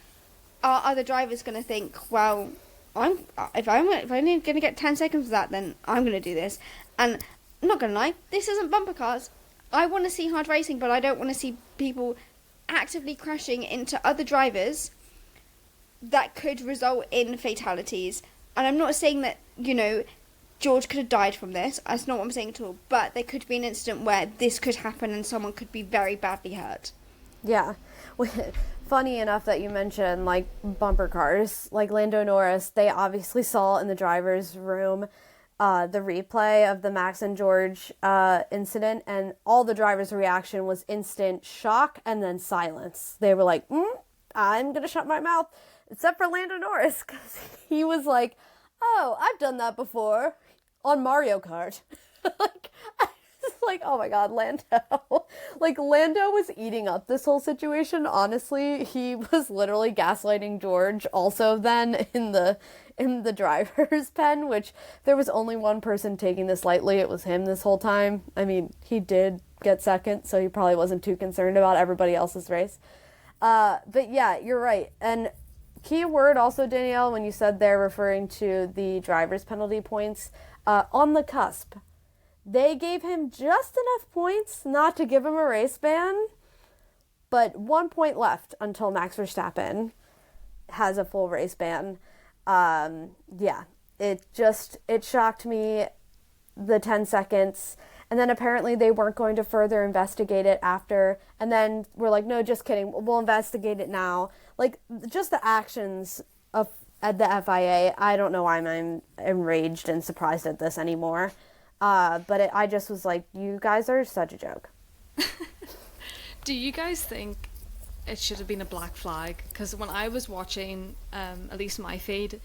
are other drivers going to think, well, if I'm only going to get 10 seconds of that, then I'm going to do this. And I'm not going to lie, this isn't bumper cars. I want to see hard racing, but I don't want to see people actively crashing into other drivers that could result in fatalities. And I'm not saying that, George could have died from this. That's not what I'm saying at all. But there could be an incident where this could happen and someone could be very badly hurt. Yeah. Funny enough that you mentioned, like, bumper cars. Like, Lando Norris, they obviously saw in the driver's room the replay of the Max and George incident, and all the driver's reaction was instant shock and then silence. They were like, I'm going to shut my mouth. Except for Lando Norris, because he was like, oh, I've done that before on Mario Kart. I was like, oh my god, Lando. Like, Lando was eating up this whole situation. Honestly, he was literally gaslighting George also then in the driver's pen, which there was only one person taking this lightly. It was him this whole time. I mean, he did get second, so he probably wasn't too concerned about everybody else's race. But yeah, you're right. And key word also, Danielle, when you said they're referring to the driver's penalty points, on the cusp. They gave him just enough points not to give him a race ban, but 1 point left until Max Verstappen has a full race ban. Yeah, it shocked me, the 10 seconds. And then apparently they weren't going to further investigate it after. And then we're like, no, just kidding. We'll investigate it now. Like, just the actions at the FIA, I don't know why I'm enraged and surprised at this anymore. But I just was like, you guys are such a joke. Do you guys think it should have been a black flag? Because when I was watching, at least my feed,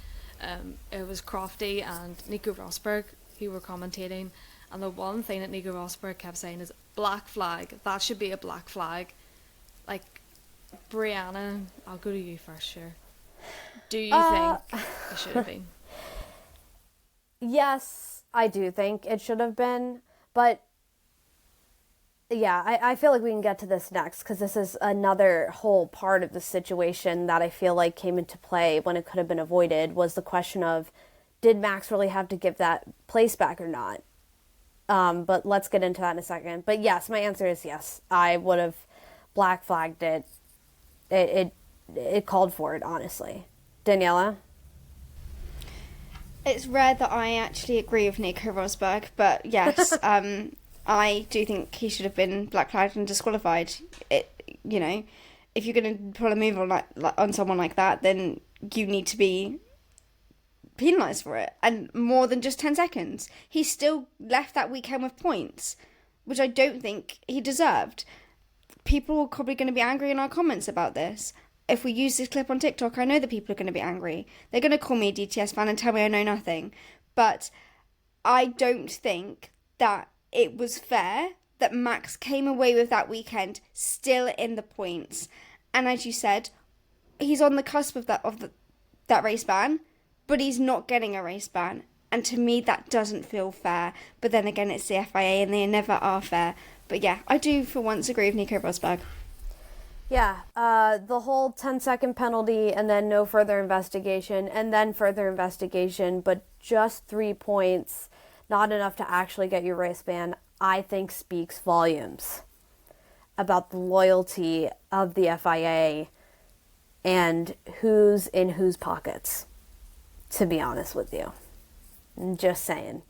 it was Crofty and Nico Rosberg who were commentating. And the one thing that Nico Rosberg kept saying is, black flag, that should be a black flag. Like, Brianna, I'll go to you first, sure. Do you think it should have been? Yes, I do think it should have been. But, yeah, I feel like we can get to this next, because this is another whole part of the situation that I feel like came into play when it could have been avoided, was the question of, did Max really have to give that place back or not? But let's get into that in a second. But yes, my answer is yes. I would have black flagged it. It called for it, honestly. Daniela? It's rare that I actually agree with Nico Rosberg, but yes, I do think he should have been black flagged and disqualified. If you're going to pull a move on someone like that, then you need to be penalised for it, and more than just 10 seconds. He still left that weekend with points, which I don't think he deserved. people are probably going to be angry in our comments about this. If we use this clip on TikTok, I know that people are going to be angry. They're going to call me a DTS fan and tell me I know nothing. But I don't think that it was fair that Max came away with that weekend still in the points. And as you said, he's on the cusp of that race ban, but he's not getting a race ban. And to me, that doesn't feel fair. But then again, it's the FIA and they never are fair. But yeah, I do for once agree with Nico Rosberg. Yeah, the whole 10-second penalty and then no further investigation and then further investigation, but just 3 points, not enough to actually get your race ban, I think speaks volumes about the loyalty of the FIA and who's in whose pockets, to be honest with you. Just saying.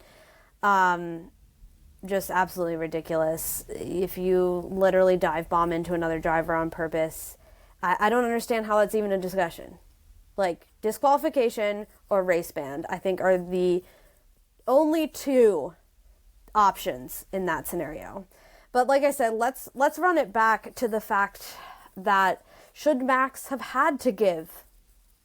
Just absolutely ridiculous. If you literally dive bomb into another driver on purpose, I don't understand how that's even a discussion. Like, disqualification or race ban, I think, are the only two options in that scenario. But like I said, let's run it back to the fact that should Max have had to give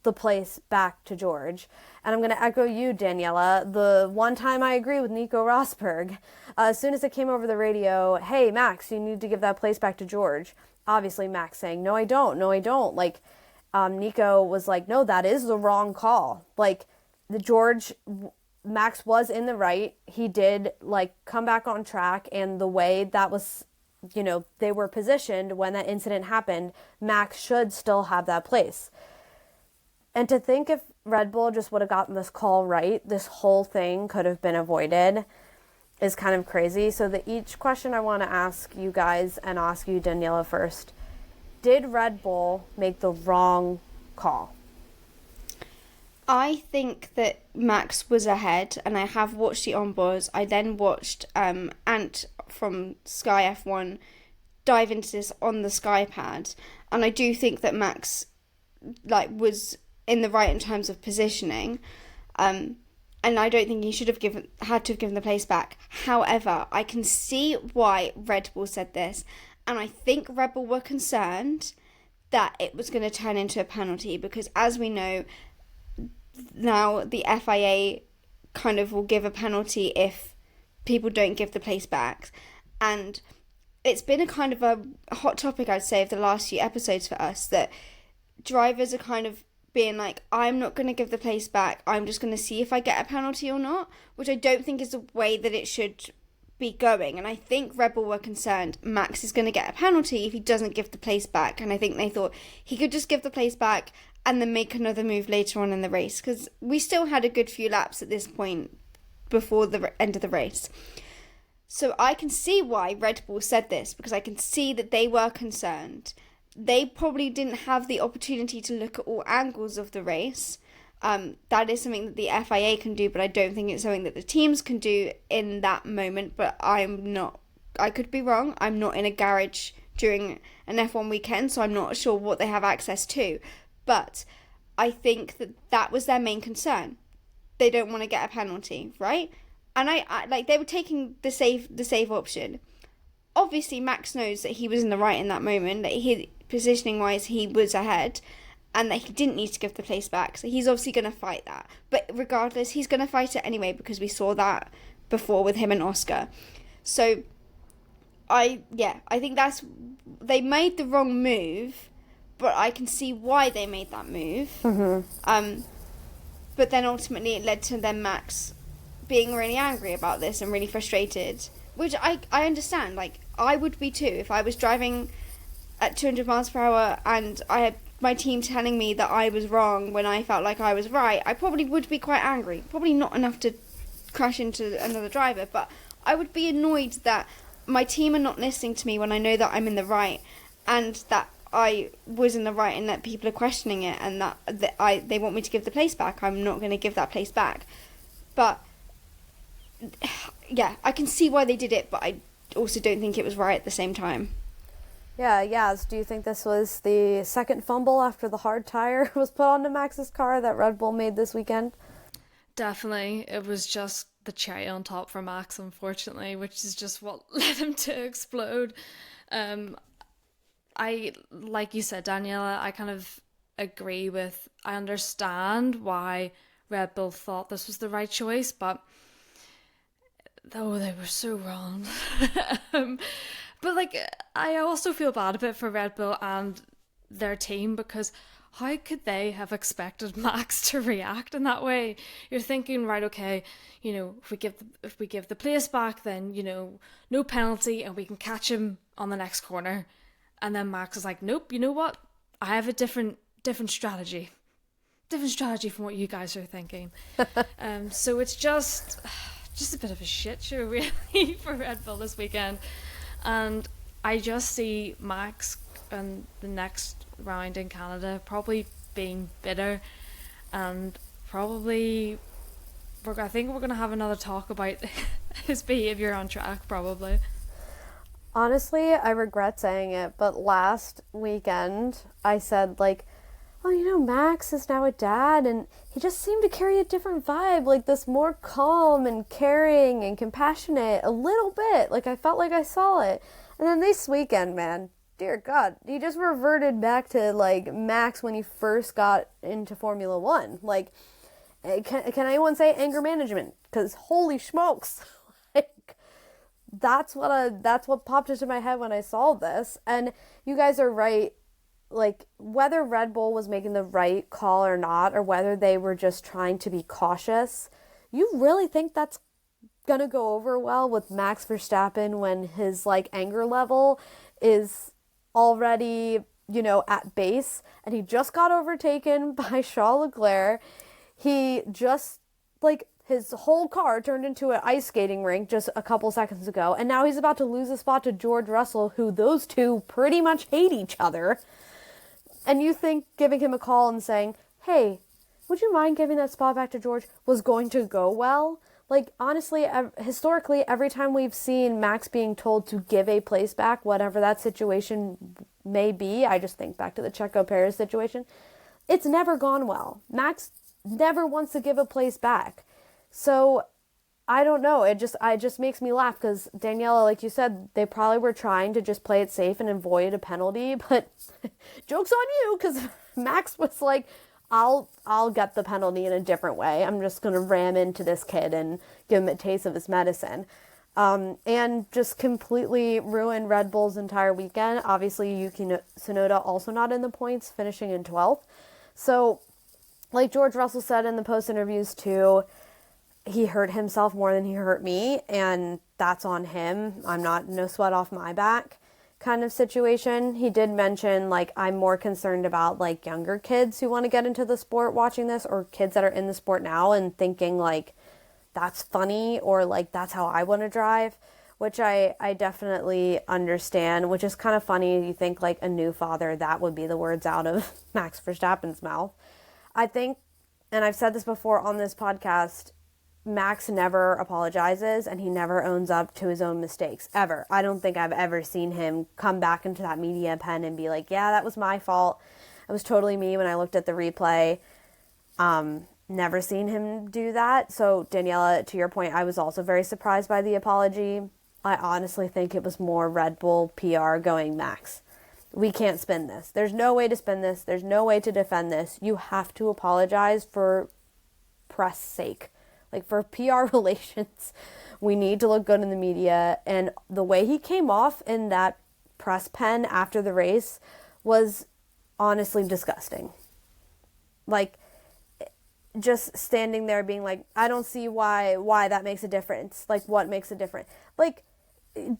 the place back to George? And I'm going to echo you, Daniela. The one time I agree with Nico Rosberg, as soon as it came over the radio, hey, Max, you need to give that place back to George. Obviously, Max saying, no, I don't. Like, Nico was like, no, that is the wrong call. Like, Max was in the right. He did, like, come back on track. And the way that was, they were positioned when that incident happened, Max should still have that place. And to think if Red Bull just would have gotten this call right, this whole thing could have been avoided is kind of crazy. So each question I want to ask you guys, and ask you, Daniela, first. Did Red Bull make the wrong call? I think that Max was ahead, and I have watched the onboards. I then watched Ant from Sky F1 dive into this on the Sky pad, and I do think that Max was in the right in terms of positioning, and I don't think he should have had to have given the place back. However, I can see why Red Bull said this, and I think Red Bull were concerned that it was going to turn into a penalty, because as we know, now the FIA kind of will give a penalty if people don't give the place back. And it's been a kind of a hot topic, I'd say, of the last few episodes for us, that drivers are kind of being like, I'm not going to give the place back, I'm just going to see if I get a penalty or not, which I don't think is the way that it should be going. And I think Red Bull were concerned Max is going to get a penalty if he doesn't give the place back, and I think they thought he could just give the place back and then make another move later on in the race, because we still had a good few laps at this point before the end of the race. So I can see why Red Bull said this, because I can see that they were concerned. They probably didn't have the opportunity to look at all angles of the race. That is something that the FIA can do, but I don't think it's something that the teams can do in that moment. But I could be wrong. I'm not in a garage during an F1 weekend, so I'm not sure what they have access to. But I think that was their main concern. They don't want to get a penalty, right? And I they were taking the safe option. Obviously, Max knows that he was in the right in that moment, that positioning wise he was ahead, and that he didn't need to give the place back. So he's obviously going to fight that. But regardless, he's going to fight it anyway, because we saw that before with him and Oscar. So I think they made the wrong move, but I can see why they made that move. Mm-hmm. But then ultimately it led to then Max being really angry about this and really frustrated, which I understand. Like, I would be too if I was driving at 200 miles per hour and I had my team telling me that I was wrong when I felt like I was right. I probably would be quite angry. Probably not enough to crash into another driver, but I would be annoyed that my team are not listening to me when I know that I'm in the right, and that I was in the right and that people are questioning it, and that they want me to give the place back. I'm not going to give that place back. But yeah, I can see why they did it, but I also don't think it was right at the same time. Yeah, Yaz, do you think this was the second fumble after the hard tire was put onto Max's car that Red Bull made this weekend? Definitely. It was just the cherry on top for Max, unfortunately, which is just what led him to explode. I like you said, Daniela, I kind of agree with, I understand why Red Bull thought this was the right choice, but oh, they were so wrong. um, but like, I also feel bad a bit for Red Bull and their team, because how could they have expected Max to react in that way? You're thinking, right, okay, you know, if we give the place back, then, you know, no penalty and we can catch him on the next corner. And then Max is like, nope, you know what? I have a different strategy. Different strategy from what you guys are thinking. So it's just a bit of a shit show, really, for Red Bull this weekend. And I just see Max and the next round in Canada probably being bitter, and probably I think we're going to have another talk about his behaviour on track, probably. Honestly, I regret saying it, but last weekend I said, like, oh, you know, Max is now a dad, and he just seemed to carry a different vibe, like this more calm and caring and compassionate, a little bit. Like, I felt like I saw it. And then this weekend, man, dear God, he just reverted back to, like, Max when he first got into Formula One. Like, can anyone say anger management? Because holy smokes, like, that's what popped into my head when I saw this. And you guys are right. Like, whether Red Bull was making the right call or not, or whether they were just trying to be cautious, you really think that's gonna go over well with Max Verstappen when his, like, anger level is already, you know, at base, and he just got overtaken by Charles Leclerc. He just, like, his whole car turned into an ice skating rink just a couple seconds ago, and now he's about to lose a spot to George Russell, who those two pretty much hate each other. And you think giving him a call and saying, hey, would you mind giving that spot back to George, was going to go well? Like, honestly, historically, every time we've seen Max being told to give a place back, whatever that situation may be, I just think back to the Checo Perez situation, it's never gone well. Max never wants to give a place back. So, I don't know, it just makes me laugh, because Daniela, like you said, they probably were trying to just play it safe and avoid a penalty, but joke's on you, because Max was like, I'll get the penalty in a different way. I'm just going to ram into this kid and give him a taste of his medicine. And just completely ruin Red Bull's entire weekend. Obviously, Yuki Tsunoda also not in the points, finishing in 12th. So, like George Russell said in the post-interviews too, he hurt himself more than he hurt me, and that's on him. I'm not, no sweat off my back kind of situation. He did mention, like, I'm more concerned about, like, younger kids who want to get into the sport watching this, or kids that are in the sport now and thinking, like, that's funny, or, like, that's how I want to drive, which I definitely understand, which is kind of funny. You think, like, a new father, that would be the words out of Max Verstappen's mouth. I think, and I've said this before on this podcast, Max never apologizes, and he never owns up to his own mistakes, ever. I don't think I've ever seen him come back into that media pen and be like, yeah, that was my fault. It was totally me when I looked at the replay. Never seen him do that. So, Daniela, to your point, I was also very surprised by the apology. I honestly think it was more Red Bull PR going, Max, we can't spin this. There's no way to spin this. There's no way to defend this. You have to apologize for press sake. Like, for PR relations, we need to look good in the media. And the way he came off in that press pen after the race was honestly disgusting. Like, just standing there being like, I don't see why that makes a difference. Like, what makes a difference? Like,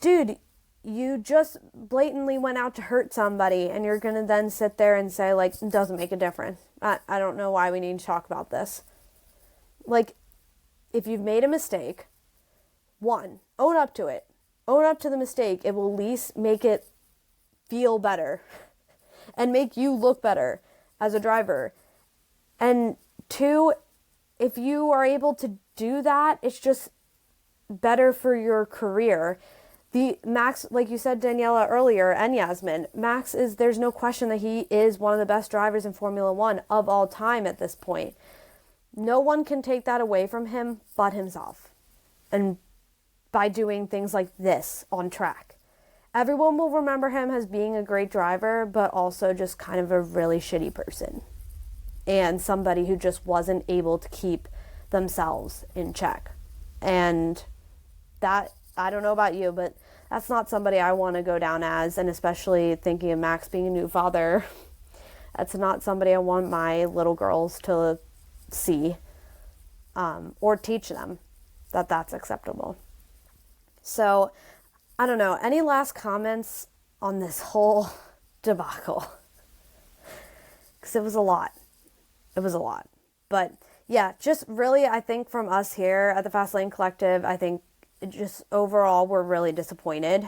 dude, you just blatantly went out to hurt somebody, and you're going to then sit there and say, like, it doesn't make a difference. I don't know why we need to talk about this. Like, if you've made a mistake, one, own up to it. Own up to the mistake. It will at least make it feel better and make you look better as a driver. And two, if you are able to do that, it's just better for your career. The Max, like you said, Daniela, earlier, and Yasmin, Max is, there's no question that he is one of the best drivers in Formula One of all time at this point. No one can take that away from him but himself. And by doing things like this on track. everyone will remember him as being a great driver, but also just kind of a really shitty person. And somebody who just wasn't able to keep themselves in check. And that, I don't know about you, but that's not somebody I want to go down as, and especially thinking of Max being a new father, that's not somebody I want my little girls to see, or teach them that that's acceptable. So, I don't know, any last comments on this whole debacle? Because it was a lot. It was a lot. But yeah, just really, I think from us here at the Fastlane Collective, I think just overall we're really disappointed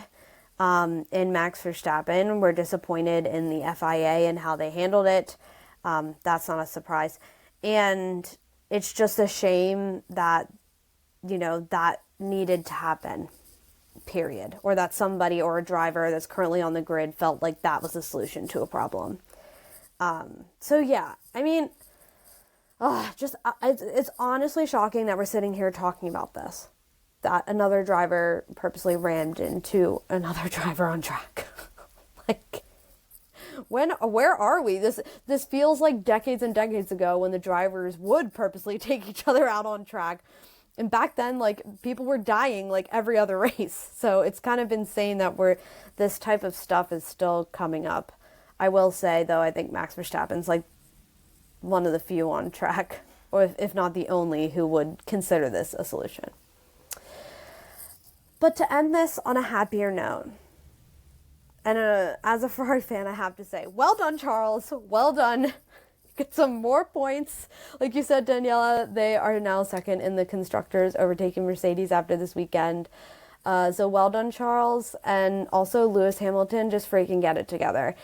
in Max Verstappen. We're disappointed in the FIA and how they handled it. That's not a surprise. And it's just a shame that, that needed to happen, period. Or that somebody or a driver that's currently on the grid felt like that was the solution to a problem. So yeah, I mean, it's honestly shocking that we're sitting here talking about this. That another driver purposely rammed into another driver on track. Like, where are we? This feels like decades and decades ago when the drivers would purposely take each other out on track. And back then, like, people were dying like every other race. So it's kind of insane that this type of stuff is still coming up. I will say, though, I think Max Verstappen's like one of the few on track, or if not the only, who would consider this a solution. But to end this on a happier note, and as a Ferrari fan, I have to say, well done, Charles. Well done. Get some more points. Like you said, Daniela, they are now second in the constructors, overtaking Mercedes after this weekend. So well done, Charles. And also Lewis Hamilton, just freaking get it together.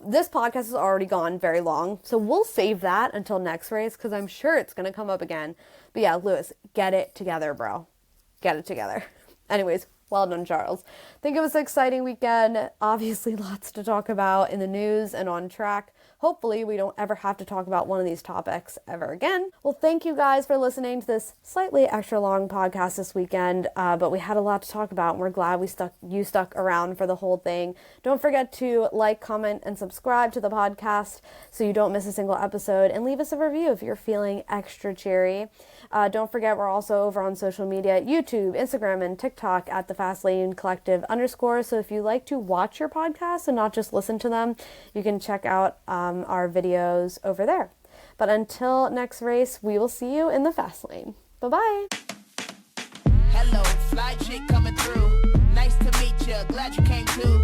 This podcast has already gone very long, so we'll save that until next race, because I'm sure it's going to come up again. But yeah, Lewis, get it together, bro. Get it together. Anyways, well done, Charles. I think it was an exciting weekend. Obviously, lots to talk about in the news and on track. Hopefully, we don't ever have to talk about one of these topics ever again. Well, thank you guys for listening to this slightly extra long podcast this weekend, but we had a lot to talk about, and we're glad you stuck around for the whole thing. Don't forget to like, comment, and subscribe to the podcast so you don't miss a single episode, and leave us a review if you're feeling extra cheery. Don't forget, we're also over on social media, YouTube, Instagram, and TikTok at the Fastlane Collective _. So if you like to watch your podcasts and not just listen to them, you can check out our videos over there. But until next race, we will see you in the fast lane. Bye-bye. Hello, fly chick coming through. Nice to meet you. Glad you came too.